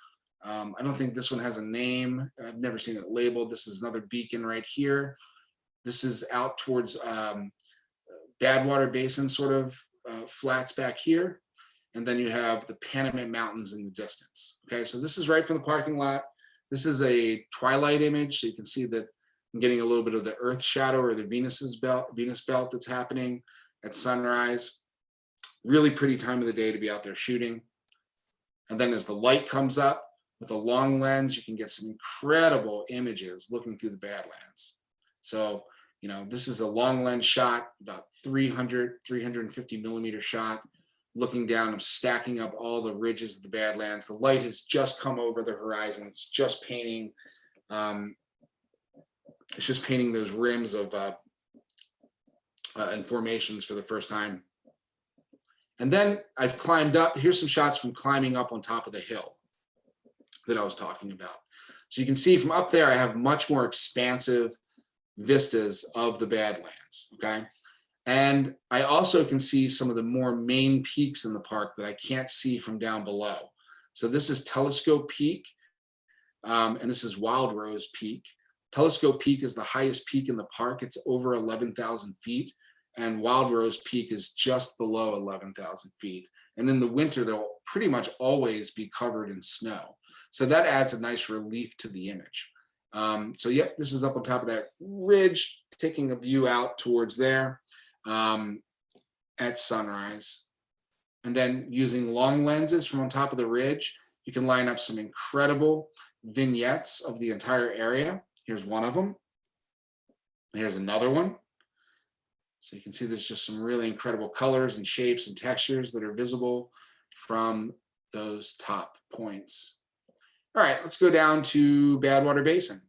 I don't think this one has a name. I've never seen it labeled. This is another beacon right here. This is out towards Water Basin sort of flats back here. And then you have the Panamint Mountains in the distance. Okay, so this is right from the parking lot. This is a twilight image. So you can see that I'm getting a little bit of the Earth shadow or the Venus belt that's happening at sunrise. Really pretty time of the day to be out there shooting. And then as the light comes up with a long lens, you can get some incredible images looking through the Badlands. So, you know, this is a long lens shot, about 350 millimeter shot, looking down and stacking up all the ridges of the Badlands. The light has just come over the horizon. It's just painting, those rims of and formations for the first time. And then I've climbed up. Here's some shots from climbing up on top of the hill that I was talking about. So you can see from up there, I have much more expansive vistas of the Badlands, okay? And I also can see some of the more main peaks in the park that I can't see from down below. So this is Telescope Peak, and this is Wild Rose Peak. Telescope Peak is the highest peak in the park. It's over 11,000 feet, and Wild Rose Peak is just below 11,000 feet. And in the winter, they'll pretty much always be covered in snow. So that adds a nice relief to the image. So yep, this is up on top of that ridge, taking a view out towards there at sunrise. And then using long lenses from on top of the ridge, you can line up some incredible vignettes of the entire area. Here's one of them. And here's another one. So you can see there's just some really incredible colors and shapes and textures that are visible from those top points. All right, let's go down to Water Basin.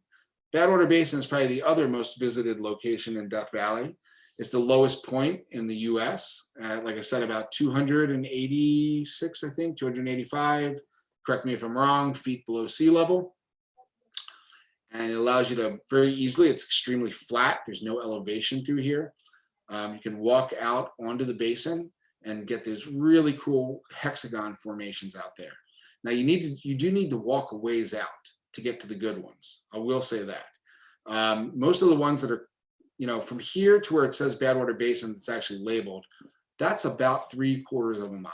Water Basin is probably the other most visited location in Death Valley. It's the lowest point in the US, like I said, about 286, I think, 285, correct me if I'm wrong, feet below sea level. And it allows you to very easily, it's extremely flat, there's no elevation through here. You can walk out onto the basin and get these really cool hexagon formations out there. Now you do need to walk a ways out to get to the good ones. I will say that. Most of the ones that are, you know, from here to where it says Water Basin, that's actually labeled, that's about 3/4 of a mile.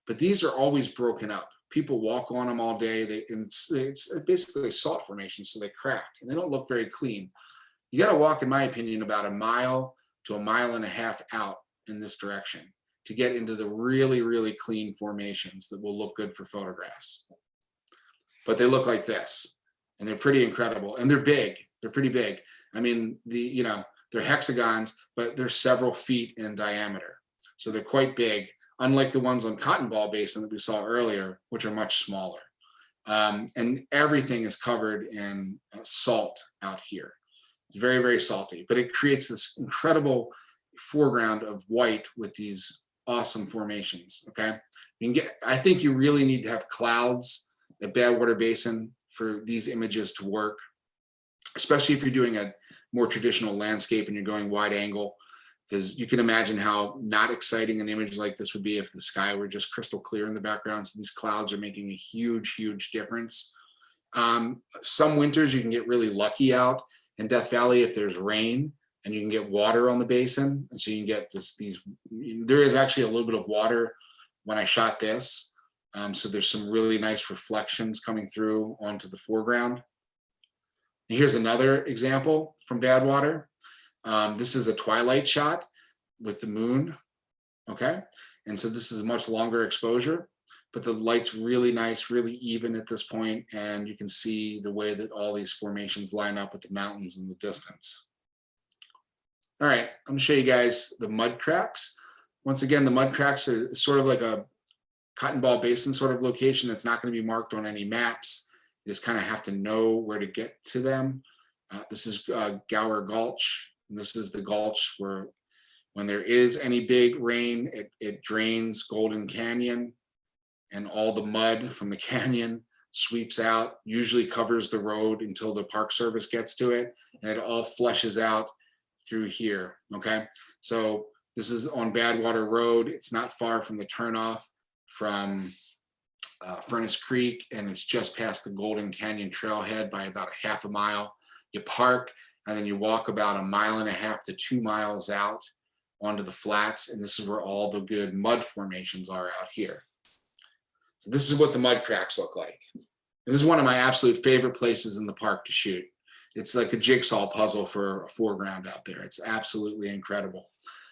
But these are always broken up. People walk on them all day. It's basically salt formations, so they crack and they don't look very clean. You got to walk, in my opinion, about 1 mile to 1.5 miles out in this direction to get into the really, really clean formations that will look good for photographs. But they look like this, and they're pretty incredible, and they're big. They're pretty big. I mean, they're hexagons, but they're several feet in diameter. So they're quite big. unlike the ones on Cotton Ball Basin that we saw earlier, which are much smaller. And everything is covered in salt out here. It's very, very salty, but it creates this incredible foreground of white with these awesome formations. Okay, I think you really need to have clouds at Badwater Basin for these images to work, especially if you're doing a more traditional landscape and you're going wide angle, because you can imagine how not exciting an image like this would be if the sky were just crystal clear in the background. So these clouds are making a huge, huge difference. Some winters you can get really lucky out in Death Valley if there's rain and you can get water on the basin. And so you can get there is actually a little bit of water when I shot this. So there's some really nice reflections coming through onto the foreground. And here's another example from Badwater. This is a twilight shot with the moon, okay? And so this is a much longer exposure, but the light's really nice, really even at this point, and you can see the way that all these formations line up with the mountains in the distance. All right, I'm gonna show you guys the mud cracks. Once again, the mud cracks are sort of like a Cotton Ball Basin sort of location that's not gonna be marked on any maps. You just kind of have to know where to get to them. This is Gower Gulch. And this is the gulch where when there is any big rain, it drains Golden Canyon, and all the mud from the canyon sweeps out, usually covers the road until the Park Service gets to it, and it all flushes out through here, okay? So this is on Badwater Road. It's not far from the turnoff from Furnace Creek, and it's just past the Golden Canyon trailhead by about a half a mile. You park, and then you walk about 1.5 miles to 2 miles out onto the flats, and this is where all the good mud formations are out here. So this is what the mud cracks look like. And this is one of my absolute favorite places in the park to shoot. It's like a jigsaw puzzle for a foreground out there. It's absolutely incredible.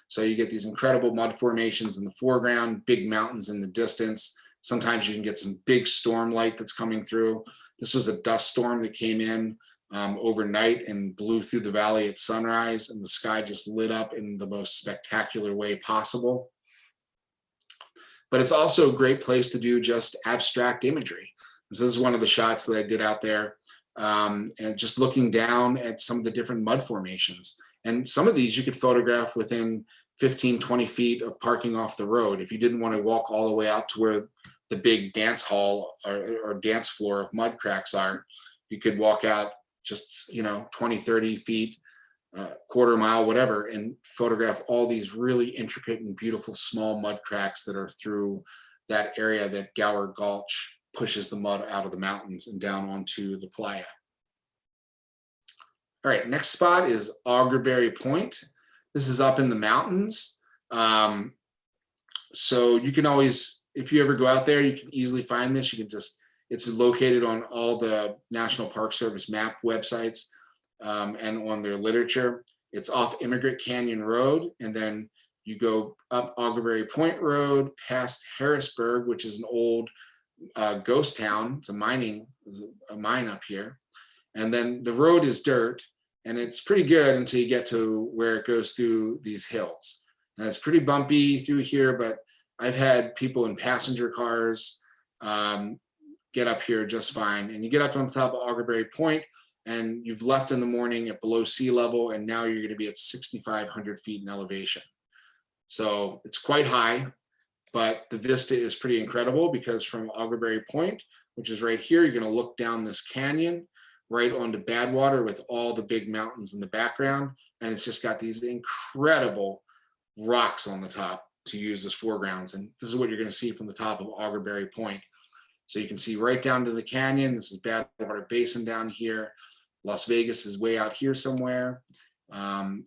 So you get these incredible mud formations in the foreground, big mountains in the distance. Sometimes you can get some big storm light that's coming through. This was a dust storm that came in overnight and blew through the valley at sunrise, and the sky just lit up in the most spectacular way possible. But it's also a great place to do just abstract imagery. So this is one of the shots that I did out there, and just looking down at some of the different mud formations. And some of these you could photograph within 15, 20 feet of parking off the road. If you didn't want to walk all the way out to where the big dance hall or dance floor of mud cracks are, you could walk out just 20, 30 feet, quarter mile, whatever, and photograph all these really intricate and beautiful small mud cracks that are through that area that Gower Gulch pushes the mud out of the mountains and down onto the playa. All right, next spot is Augerberry Point. This is up in the mountains. So you can always, if you ever go out there, you can easily find this. You can just, it's located on all the National Park Service map websites and on their literature. It's off Immigrant Canyon Road, and then you go up Augerberry Point Road, past Harrisburg, which is an old ghost town. It's a mine up here. And then the road is dirt, and it's pretty good until you get to where it goes through these hills. And it's pretty bumpy through here, but I've had people in passenger cars get up here just fine. And you get up on the top of Augerberry Point, and you've left in the morning at below sea level, and now you're going to be at 6,500 feet in elevation. So it's quite high, but the vista is pretty incredible, because from Augerberry Point, which is right here, you're going to look down this canyon right onto Badwater with all the big mountains in the background. And it's just got these incredible rocks on the top to use as foregrounds. And this is what you're going to see from the top of Augerberry Point. So you can see right down to the canyon. This is Badwater Basin down here. Las Vegas is way out here somewhere. And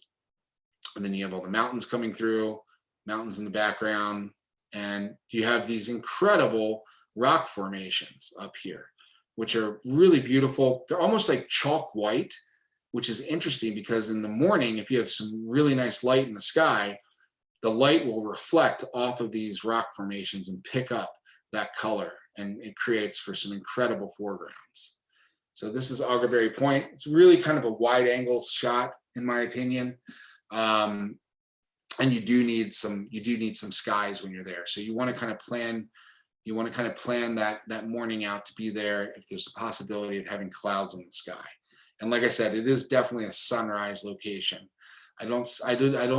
then you have all the mountains coming through, mountains in the background. And you have these incredible rock formations up here, which are really beautiful. They're almost like chalk white, which is interesting because in the morning, if you have some really nice light in the sky, the light will reflect off of these rock formations and pick up that color, and it creates for some incredible foregrounds. So this is Augerberry Point. It's really kind of a wide angle shot, in my opinion. and you do need some skies when you're there. So you want to kind of plan that morning out to be there if there's a possibility of having clouds in the sky. And like I said, it is definitely a sunrise location. I don't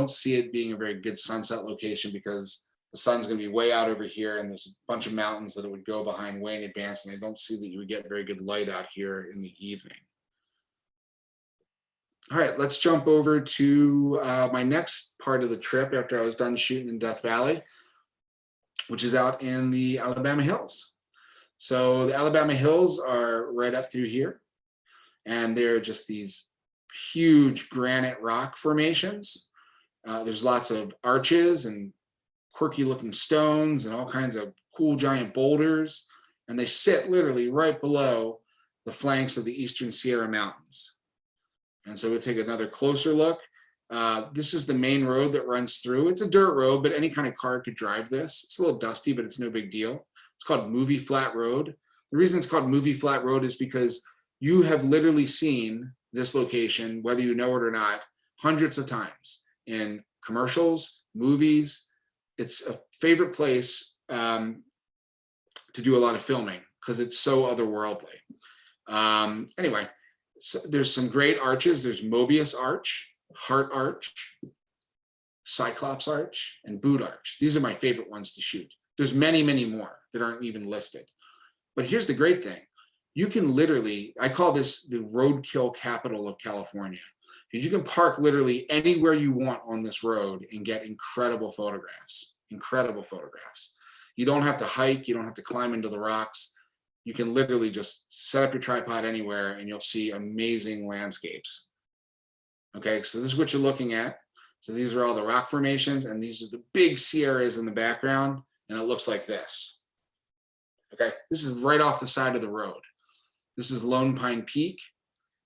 see it being a very good sunset location because the sun's going to be way out over here, and there's a bunch of mountains that it would go behind way in advance, and I don't see that you would get very good light out here in the evening. All right, let's jump over to my next part of the trip after I was done shooting in Death Valley, which is out in the Alabama Hills. So the Alabama Hills are right up through here, and they're just these huge granite rock formations. There's lots of arches and quirky looking stones and all kinds of cool giant boulders, and they sit literally right below the flanks of the Eastern Sierra Mountains. And so we'll take another closer look. This is the main road that runs through. It's a dirt road, but any kind of car could drive this. It's a little dusty, but it's no big deal. It's called Movie Flat Road. The reason it's called Movie Flat Road is because you have literally seen this location, whether you know it or not, hundreds of times in commercials, movies. It's a favorite place to do a lot of filming because it's so otherworldly. Anyway, so there's some great arches. There's Mobius Arch, Heart Arch, Cyclops Arch, and Butte Arch. These are my favorite ones to shoot. There's many, many more that aren't even listed. But here's the great thing. You can literally, I call this the roadkill capital of California. You can park literally anywhere you want on this road and get incredible photographs, incredible photographs. You don't have to hike. You don't have to climb into the rocks. You can literally just set up your tripod anywhere and you'll see amazing landscapes. Okay, so this is what you're looking at. So these are all the rock formations, and these are the big Sierras in the background, and it looks like this. Okay, this is right off the side of the road. This is Lone Pine Peak,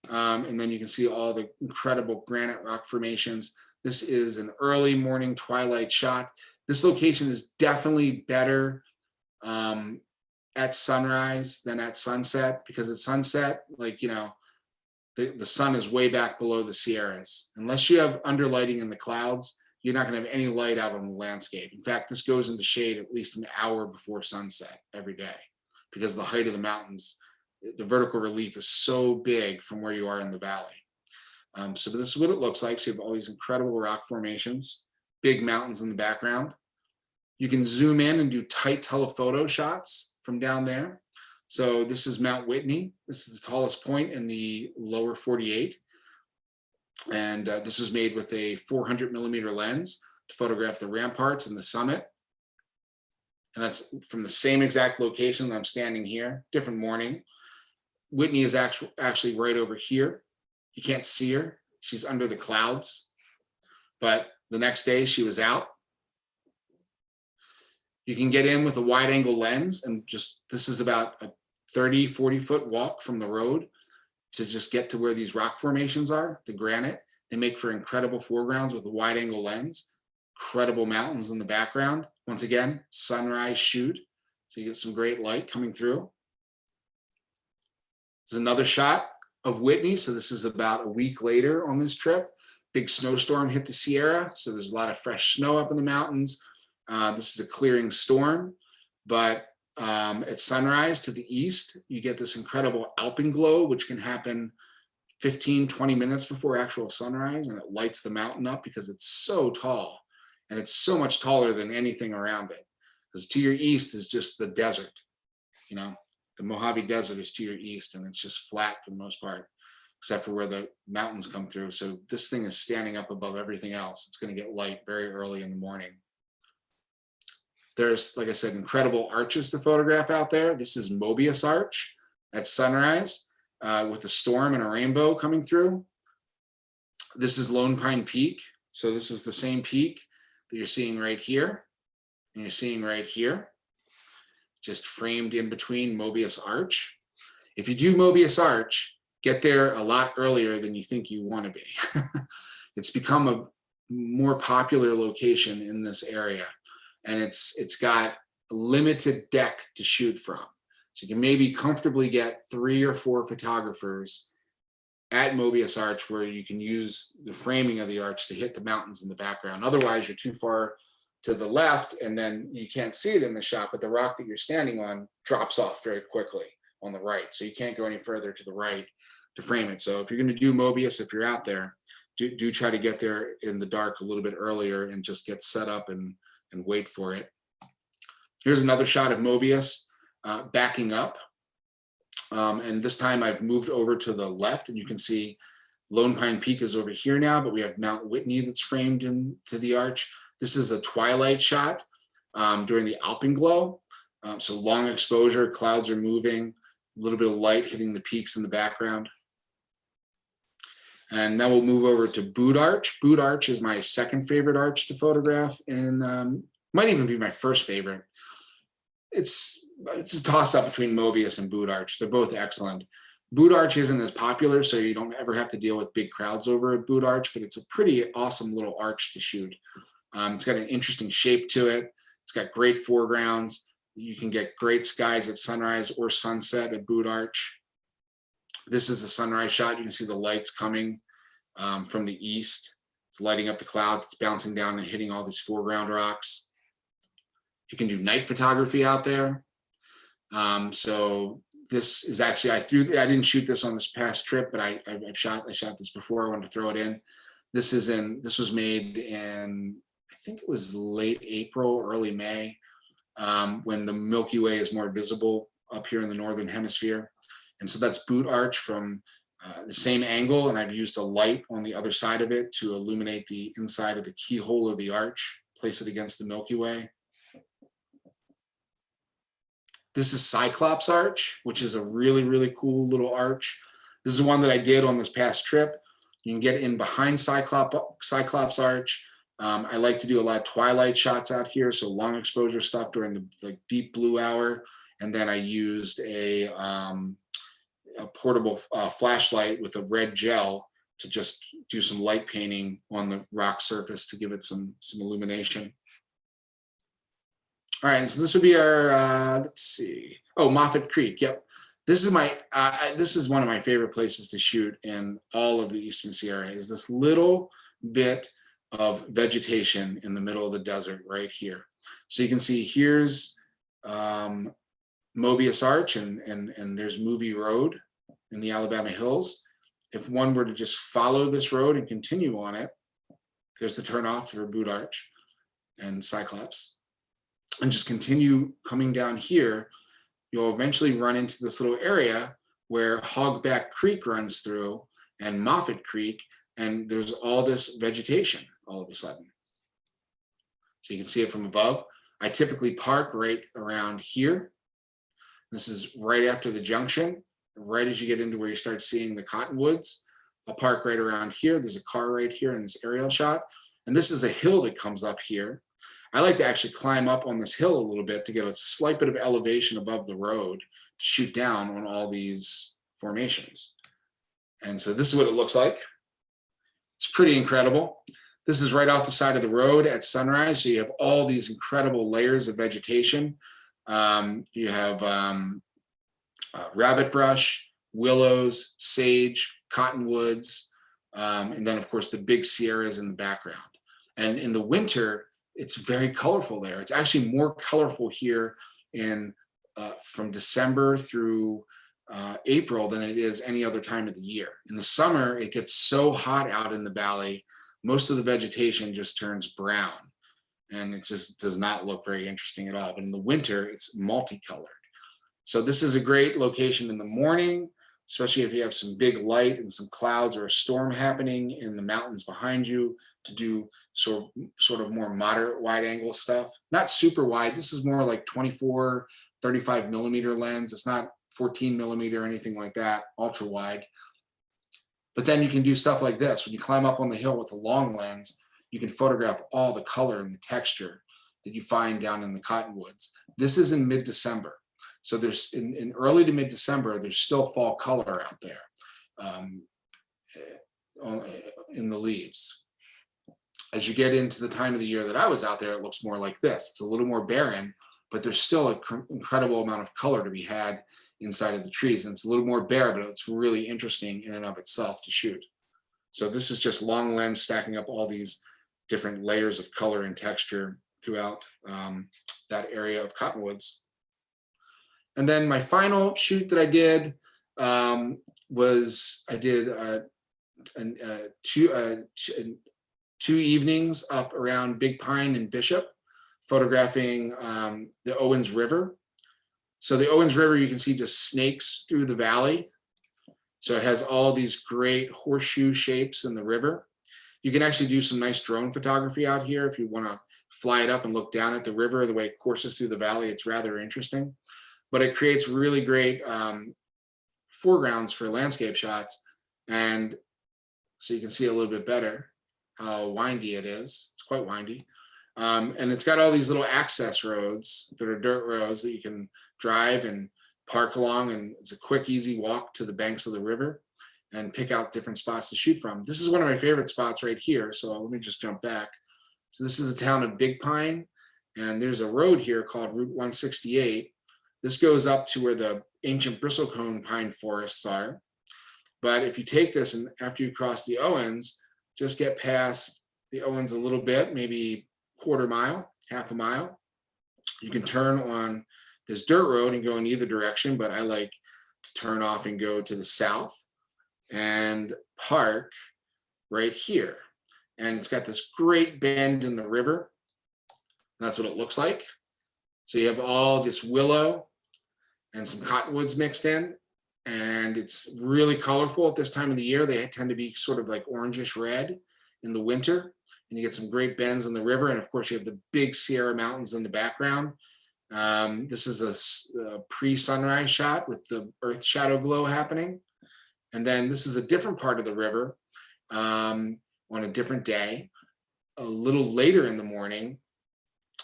and then you can see all the incredible granite rock formations. This is an early morning twilight shot. This location is definitely better at sunrise than at sunset, because at sunset, like, you know, the sun is way back below the Sierras. Unless you have underlighting in the clouds, you're not going to have any light out on the landscape. In fact, this goes into shade at least an hour before sunset every day, because the height of the mountains, the vertical relief is so big from where you are in the valley. So this is what it looks like. So you have all these incredible rock formations, big mountains in the background. You can zoom in and do tight telephoto shots from down there. So this is Mount Whitney. This is the tallest point in the lower 48. And this is made with a 400mm lens to photograph the ramparts and the summit. And that's from the same exact location that I'm standing here, different morning. Whitney is actually right over here. You can't see her. She's under the clouds. But the next day she was out. You can get in with a wide angle lens, and just, this is about a 30-40 foot walk from the road to just get to where these rock formations are, the granite. They make for incredible foregrounds with a wide angle lens, incredible mountains in the background. Once again, sunrise shoot. So you get some great light coming through. There's another shot of Whitney. So this is about a week later on this trip. Big snowstorm hit the Sierra. So there's a lot of fresh snow up in the mountains. This is a clearing storm, but at sunrise to the east, you get this incredible alpenglow, which can happen 15-20 minutes before actual sunrise, and it lights the mountain up because it's so tall, and it's so much taller than anything around it. Because to your east is just the desert, you know, the Mojave Desert is to your east, and it's just flat for the most part, except for where the mountains come through. So this thing is standing up above everything else. It's going to get light very early in the morning. There's, like I said, incredible arches to photograph out there. This is Mobius Arch at sunrise with a storm and a rainbow coming through. This is Lone Pine Peak. So this is the same peak that you're seeing right here, and you're seeing right here, just framed in between Mobius Arch. If you do Mobius Arch, get there a lot earlier than you think you want to be. It's become a more popular location in this area. And it's got a limited deck to shoot from. So you can maybe comfortably get 3 or 4 photographers at Mobius Arch where you can use the framing of the arch to hit the mountains in the background. Otherwise, you're too far to the left and then you can't see it in the shot, but the rock that you're standing on drops off very quickly on the right. So you can't go any further to the right to frame it. So if you're going to do Mobius, if you're out there, do try to get there in the dark a little bit earlier and just get set up and wait for it. Here's another shot of Mobius backing up. And this time I've moved over to the left and you can see Lone Pine Peak is over here now, but we have Mount Whitney that's framed into the arch. This is a twilight shot during the alpenglow. So long exposure, clouds are moving, a little bit of light hitting the peaks in the background. And now we'll move over to Butte Arch. Butte Arch is my second favorite arch to photograph and might even be my first favorite. It's a toss-up between Mobius and Butte Arch. They're both excellent. Butte Arch isn't as popular, so you don't ever have to deal with big crowds over at Butte Arch, but it's a pretty awesome little arch to shoot. It's got an interesting shape to it. It's got great foregrounds. You can get great skies at sunrise or sunset at Butte Arch. This is the sunrise shot. You can see the lights coming from the east. It's lighting up the clouds. It's bouncing down and hitting all these foreground rocks. You can do night photography out there. So this is actually, I didn't shoot this on this past trip, but I shot this before. I wanted to throw it in. This was made in, I think it was late April, early May, when the Milky Way is more visible up here in the Northern Hemisphere. And so that's Butte Arch from the same angle. And I've used a light on the other side of it to illuminate the inside of the keyhole of the arch, place it against the Milky Way. This is Cyclops Arch, which is a really, really cool little arch. This is one that I did on this past trip. You can get in behind Cyclops Arch. I like to do a lot of twilight shots out here, so long exposure stuff during the deep blue hour. And then I used a portable flashlight with a red gel to just do some light painting on the rock surface to give it some illumination. All right, so this would be our, let's see. Oh, Moffett Creek, yep. This is one of my favorite places to shoot in all of the Eastern Sierra, is this little bit of vegetation in the middle of the desert right here. So you can see here's Mobius Arch and there's Movie Road in the Alabama Hills. If one were to just follow this road and continue on it, there's the turnoff for Butte Arch and Cyclops. And just continue coming down here, you'll eventually run into this little area where Hogback Creek runs through and Moffett Creek, and there's all this vegetation all of a sudden. So you can see it from above. I typically park right around here. This is right after the junction, right as you get into where you start seeing the cottonwoods. I'll park right around here. There's a car right here in this aerial shot. And this is a hill that comes up here. I like to actually climb up on this hill a little bit to get a slight bit of elevation above the road to shoot down on all these formations. And so this is what it looks like. It's pretty incredible. This is right off the side of the road at sunrise. So you have all these incredible layers of vegetation. You have rabbit brush, willows, sage, cottonwoods, and then of course the big Sierras in the background. And in the winter, it's very colorful there. It's actually more colorful here in from December through April than it is any other time of the year. In the summer, it gets so hot out in the valley, most of the vegetation just turns brown and it just does not look very interesting at all. But in the winter, it's multicolored. So this is a great location in the morning, especially if you have some big light and some clouds or a storm happening in the mountains behind you, to do sort of more moderate wide angle stuff. Not super wide. This is more like 24, 35 millimeter lens. It's not 14 millimeter or anything like that, ultra wide. But then you can do stuff like this. When you climb up on the hill with a long lens, you can photograph all the color and the texture that you find down in the cottonwoods. This is in mid-December. So there's in early to mid-December, there's still fall color out there in the leaves. As you get into the time of the year that I was out there, it looks more like this. It's a little more barren, but there's still an incredible amount of color to be had inside of the trees. And it's a little more bare, but it's really interesting in and of itself to shoot. So this is just long lens stacking up all these different layers of color and texture throughout that area of cottonwoods. And then my final shoot that I did was I did two evenings up around Big Pine and Bishop, photographing the Owens River. So the Owens River, you can see just snakes through the valley. So it has all these great horseshoe shapes in the river. You can actually do some nice drone photography out here if you want to fly it up and look down at the river, the way it courses through the valley. It's rather interesting, but it creates really great foregrounds for landscape shots. And so you can see a little bit better how windy it is. It's quite windy. And it's got all these little access roads that are dirt roads that you can drive and park along, and it's a quick, easy walk to the banks of the river and pick out different spots to shoot from. This is one of my favorite spots right here. So let me just jump back. So this is the town of Big Pine, and there's a road here called Route 168. This goes up to where the ancient bristlecone pine forests are. But if you take this and after you cross the Owens, just get past the Owens a little bit, maybe quarter mile, half a mile, you can turn on this dirt road and go in either direction, but I like to turn off and go to the south and park right here. And it's got this great bend in the river. That's what it looks like. So you have all this willow and some cottonwoods mixed in, and it's really colorful at this time of the year. They tend to be sort of like orangish red in the winter, and you get some great bends in the river. And of course you have the big Sierra Mountains in the background. This is a pre-sunrise shot with the earth shadow glow happening. And then this is a different part of the river on a different day, a little later in the morning.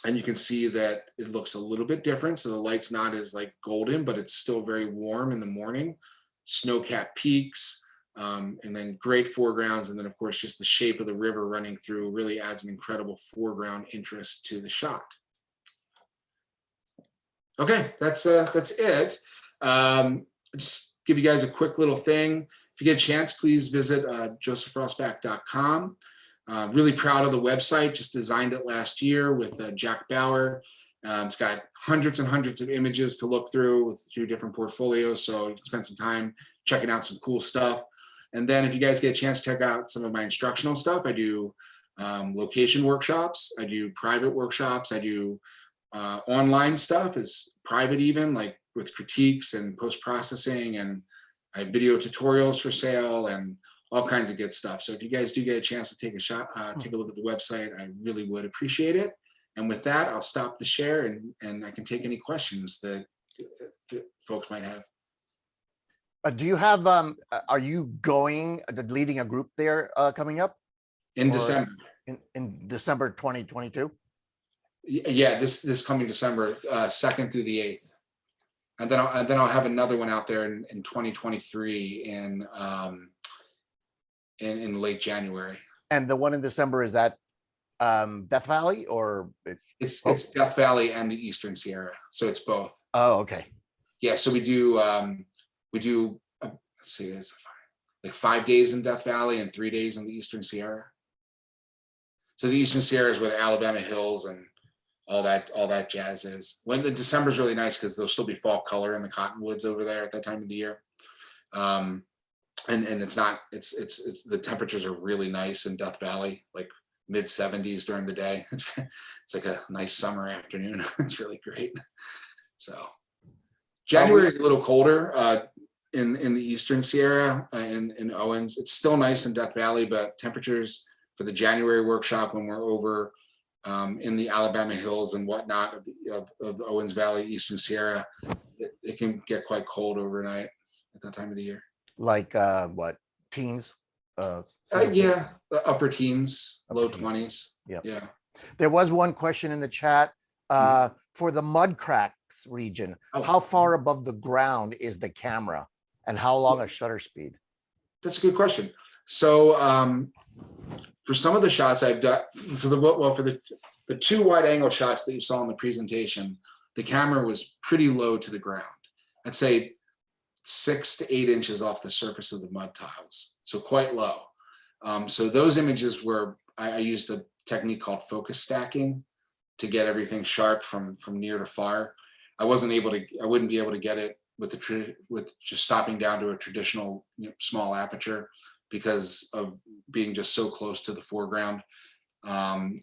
And you can see that it looks a little bit different. So the light's not as like golden, but it's still very warm in the morning. Snow-capped peaks, and then great foregrounds. And then of course, just the shape of the river running through really adds an incredible foreground interest to the shot. Okay, that's it. Just give you guys a quick little thing. If you get a chance, please visit josephrossbach.com. Really proud of the website. Just designed it last year with Jack Bauer. It's got hundreds and hundreds of images to look through with a few different portfolios. So you can spend some time checking out some cool stuff. And then if you guys get a chance to check out some of my instructional stuff, I do location workshops. I do private workshops. I do online stuff is private, even like with critiques and post-processing, and I have video tutorials for sale and all kinds of good stuff. So if you guys do get a chance to take a look at the website, I really would appreciate it. And with that, I'll stop the share and I can take any questions that folks might have. Do you have, are you leading a group there coming up? In December. In December 2022? Yeah, this coming December 2nd through the 8th. And then I'll have another one out there in 2023 in late January. And the one in December, is that Death Valley or? It's Death Valley and the Eastern Sierra. So it's both. Oh, okay. Yeah, so we do let's see, it's like 5 days in Death Valley and 3 days in the Eastern Sierra. So the Eastern Sierra is where the Alabama Hills and all that jazz is. When the December is really nice because there'll still be fall color in the cottonwoods over there at that time of the year. And it's the temperatures are really nice in Death Valley, like mid 70s during the day. It's like a nice summer afternoon. It's really great. So January is a little colder in the Eastern Sierra in Owens. It's still nice in Death Valley, but temperatures for the January workshop when we're over in the Alabama Hills and whatnot of the Owens Valley, Eastern Sierra, it can get quite cold overnight at that time of the year. Like what, teens? Yeah, the upper teens, low 20s. Yeah. There was one question in the chat for the mud cracks region. How far above the ground is the camera, and how long a shutter speed? That's a good question. So for some of the shots I've done for the two wide angle shots that you saw in the presentation, the camera was pretty low to the ground. I'd say 6 to 8 inches off the surface of the mud tiles, so quite low. So those images were, I used a technique called focus stacking to get everything sharp from near to far. I wouldn't be able to get it with just stopping down to a traditional small aperture because of being just so close to the foreground.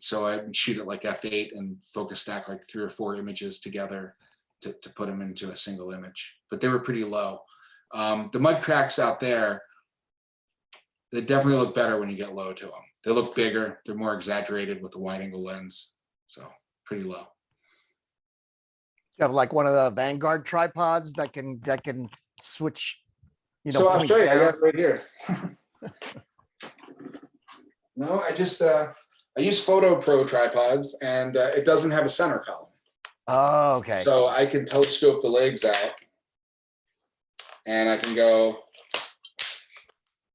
So I'd shoot it like f8 and focus stack like 3 or 4 images together to put them into a single image, but they were pretty low. The mud cracks out there, they definitely look better when you get low to them. They look bigger, they're more exaggerated with the wide angle lens, so pretty low. You have like one of the Vanguard tripods that can switch, So I'll point show you, I down. got it right here. No, I just, I use Photo Pro tripods, and it doesn't have a center column. Oh, okay. So I can telescope the legs out, and I can go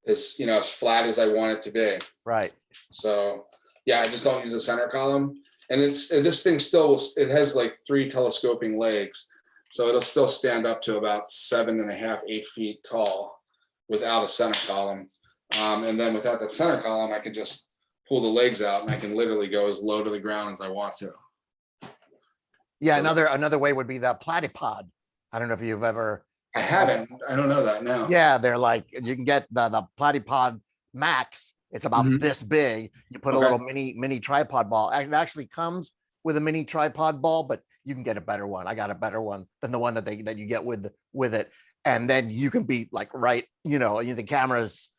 as as flat as I want it to be. Right. So yeah, I just don't use a center column, and this thing still, it has like 3 telescoping legs, so it'll still stand up to about 7.5, 8 feet tall without a center column. And then without that center column, I can just pull the legs out, and I can literally go as low to the ground as I want to. Yeah, So another way would be the platypod. I don't know if you've ever. I haven't. I don't know that now. Yeah, they're like, you can get the platypod max. It's about this big. You put a little mini tripod ball. It actually comes with a mini tripod ball, but you can get a better one. I got a better one than the one that you get with it. And then you can be like the camera's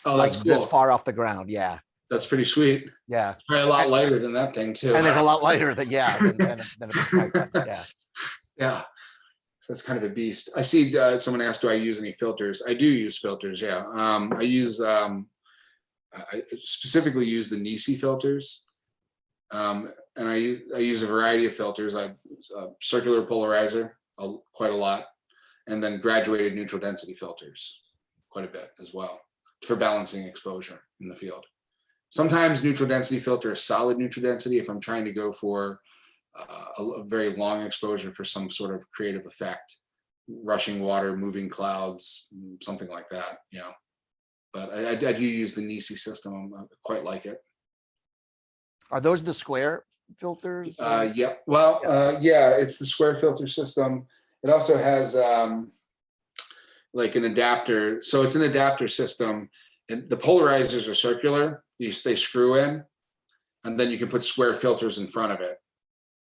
like that's this cool. far off the ground. Yeah. That's pretty sweet. Yeah. It's probably a lot lighter than that thing too. And it's a lot lighter than a big tripod. Yeah. Yeah. So it's kind of a beast. I see someone asked, do I use any filters? I do use filters. Yeah. I use, I specifically use the Nisi filters. And I use a variety of filters. I circular polarizer quite a lot, and then graduated neutral density filters quite a bit as well for balancing exposure in the field. Sometimes neutral density filter is solid neutral density if I'm trying to go for a very long exposure for some sort of creative effect, rushing water, moving clouds, something like that. But I do use the Nisi system. I quite like it. Are those the square filters? Yeah. Well, yeah, it's the square filter system. It also has like an adapter. So it's an adapter system, and the polarizers are circular. They screw in, and then you can put square filters in front of it.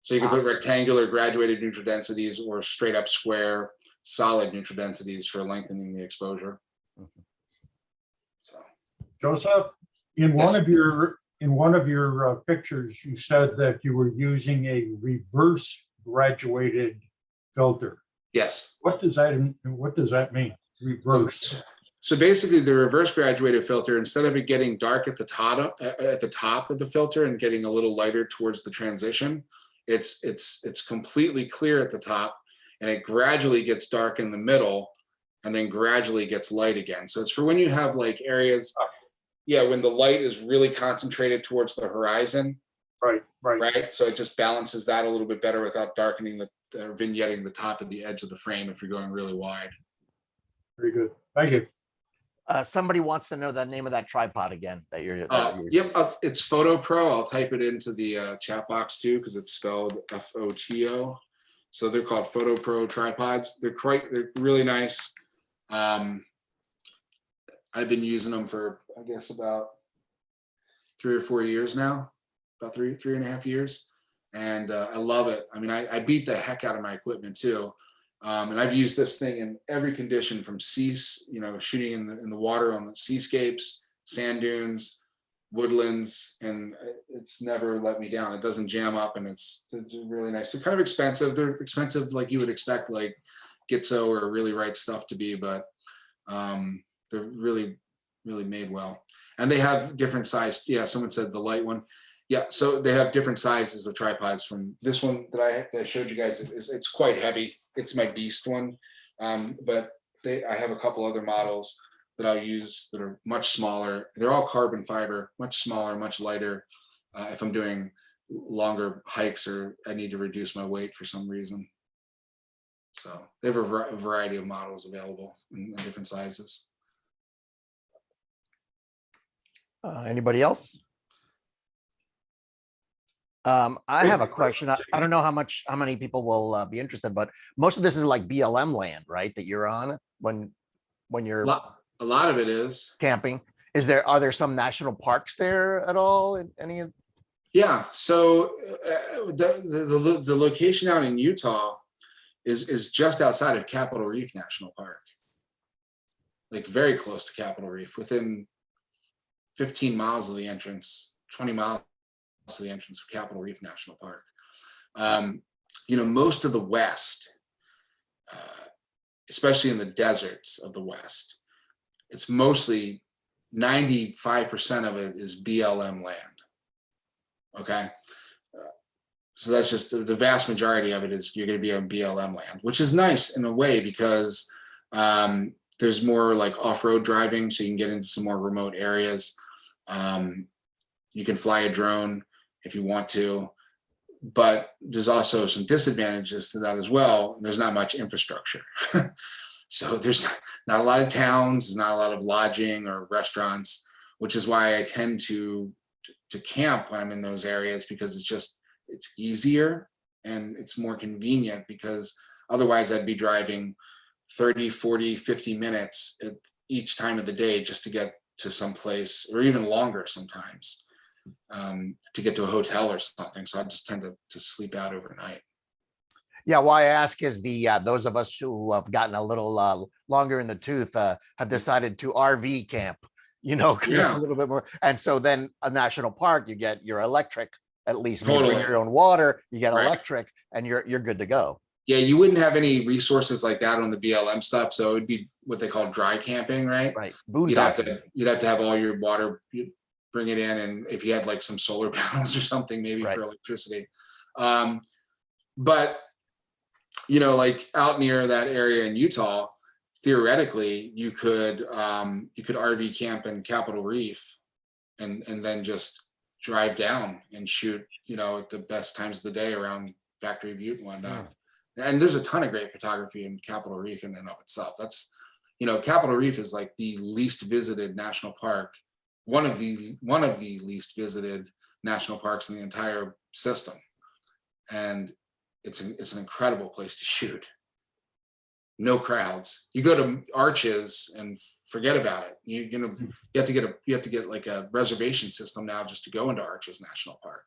So you can put rectangular graduated neutral densities or straight up square solid neutral densities for lengthening the exposure. So, Joseph, in one of your pictures, you said that you were using a reverse graduated filter. yes. What does that mean? Reverse. So basically, the reverse graduated filter, instead of it getting dark at the top of the filter and getting a little lighter towards the transition, it's completely clear at the top, and it gradually gets dark in the middle, and then gradually gets light again. So it's for when you have like areas, when the light is really concentrated towards the horizon. Right. So it just balances that a little bit better without darkening or vignetting the top of the edge of the frame if you're going really wide. Very good. Thank you. Somebody wants to know the name of that tripod again that you're. Yep, it's Photo Pro. I'll type it into the chat box too, because it's spelled FOTO. So they're called Photo Pro tripods. They're really nice. I've been using them for, I guess, about 3 or 4 years now, about 3.5 years, and I love it. I mean, I beat the heck out of my equipment too. And I've used this thing in every condition, from seas, shooting in the water on the seascapes, sand dunes, woodlands, and it's never let me down. It doesn't jam up, and it's really nice. They're kind of expensive. They're expensive like you would expect, like Gitzo or Really Right Stuff to be, but they're really, really made well. And they have different size. Yeah, someone said the light one. Yeah, so they have different sizes of tripods. From this one that I showed you guys, it's quite heavy. It's my beast one, but I have a couple other models that I'll use that are much smaller. They're all carbon fiber, much smaller, much lighter. If I'm doing longer hikes or I need to reduce my weight for some reason. So they have a variety of models available in different sizes. Anybody else? I have a question. I don't know how many people will be interested, but most of this is like BLM land, right? That you're on when you're A lot of it is. camping. Are there some national parks there at all? In any of? Yeah. So the location out in Utah is just outside of Capitol Reef National Park, like very close to Capitol Reef, within 15 miles of the entrance, 20 miles to the entrance of Capitol Reef National Park. You know, most of the West, especially in the deserts of the West, it's mostly 95% of it is BLM land. Okay. So that's just the vast majority of it is you're going to be on BLM land, which is nice in a way because there's more like off-road driving, so you can get into some more remote areas. You can fly a drone if you want to, but there's also some disadvantages to that as well. There's not much infrastructure. So there's not a lot of towns, there's not a lot of lodging or restaurants, which is why I tend to camp when I'm in those areas, because it's easier and it's more convenient, because otherwise I'd be driving 30, 40, 50 minutes at each time of the day just to get to some place, or even longer sometimes, to get to a hotel or something. So I just tend to sleep out overnight. Yeah, why I ask is those of us who have gotten a little longer in the tooth have decided to RV camp, you know, because it's a little bit more. And so then a national park, you get your electric, at least you bring your own water, you get electric, and you're good to go. Yeah, you wouldn't have any resources like that on the BLM stuff. So it'd be what they call dry camping, right? Right. You'd have to have all your water, you bring it in, and if you had like some solar panels or something, maybe for electricity. But you know, like out near that area in Utah, theoretically, you could RV camp in Capitol Reef, and then just drive down and shoot, you know, at the best times of the day around Factory Butte and whatnot. And there's a ton of great photography in Capitol Reef in and of itself. That's, you know, Capitol Reef is like the least visited national park, one of the least visited national parks in the entire system, and it's an incredible place to shoot. No crowds. You go to Arches and forget about it. You have to get like a reservation system now just to go into Arches National Park.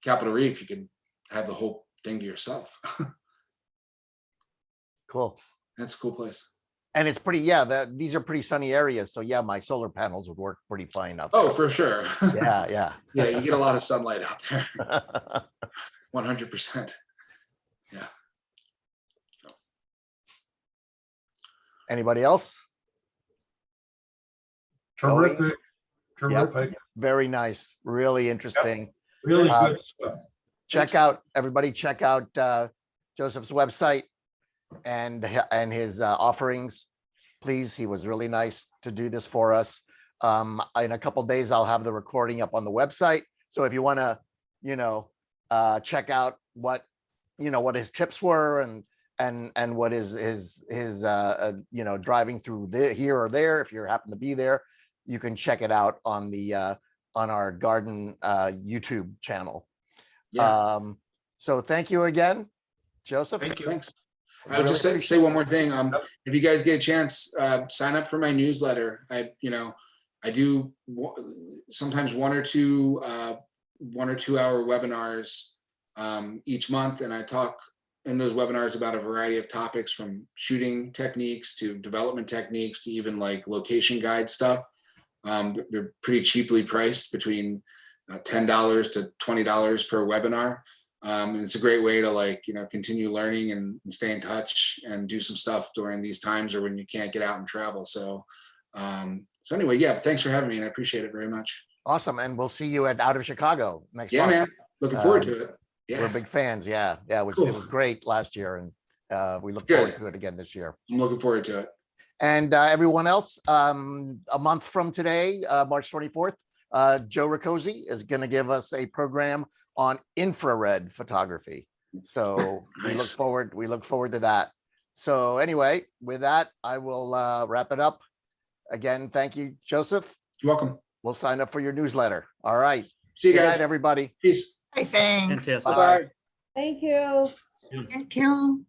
Capitol Reef, you could have the whole thing to yourself. Cool. That's a cool place. And it's pretty, these are pretty sunny areas. So yeah, my solar panels would work pretty fine out there. Oh, for sure. Yeah. Yeah, you get a lot of sunlight out there. 100%. Yeah. Anybody else? Terrific. Yep. Very nice. Really interesting. Yep. Really good stuff. Everybody check out Joseph's website and his offerings, please. He was really nice to do this for us. In a couple of days, I'll have the recording up on the website. So if you want to, you know, check out what his tips were and what his you know, driving through here or there, if you happen to be there, you can check it out on the on our garden YouTube channel. Yeah. So thank you again, Joseph. Thank you. Thanks. I'll just say one more thing. If you guys get a chance, sign up for my newsletter. I do sometimes one or two hour webinars each month, and I talk in those webinars about a variety of topics, from shooting techniques to development techniques to even like location guide stuff. They're pretty cheaply priced, between $10 to $20 per webinar. And it's a great way to, like, you know, continue learning and stay in touch and do some stuff during these times or when you can't get out and travel. So, so anyway, yeah, thanks for having me, and I appreciate it very much. Awesome. And we'll see you out of Chicago next month. Man. Looking forward to it. Yeah. We're big fans. Yeah. It was great last year, and we look forward to it again this year. I'm looking forward to it. And everyone else, a month from today, March 24th, Joe Riccozzi is going to give us a program on infrared photography. So we look forward to that. So anyway, with that, I will wrap it up. Again, thank you, Joseph. You're welcome. We'll sign up for your newsletter. All right. See you Good guys. night, everybody. Peace. Hey, thanks. Fantastic. Bye-bye. Thank you. Thank you.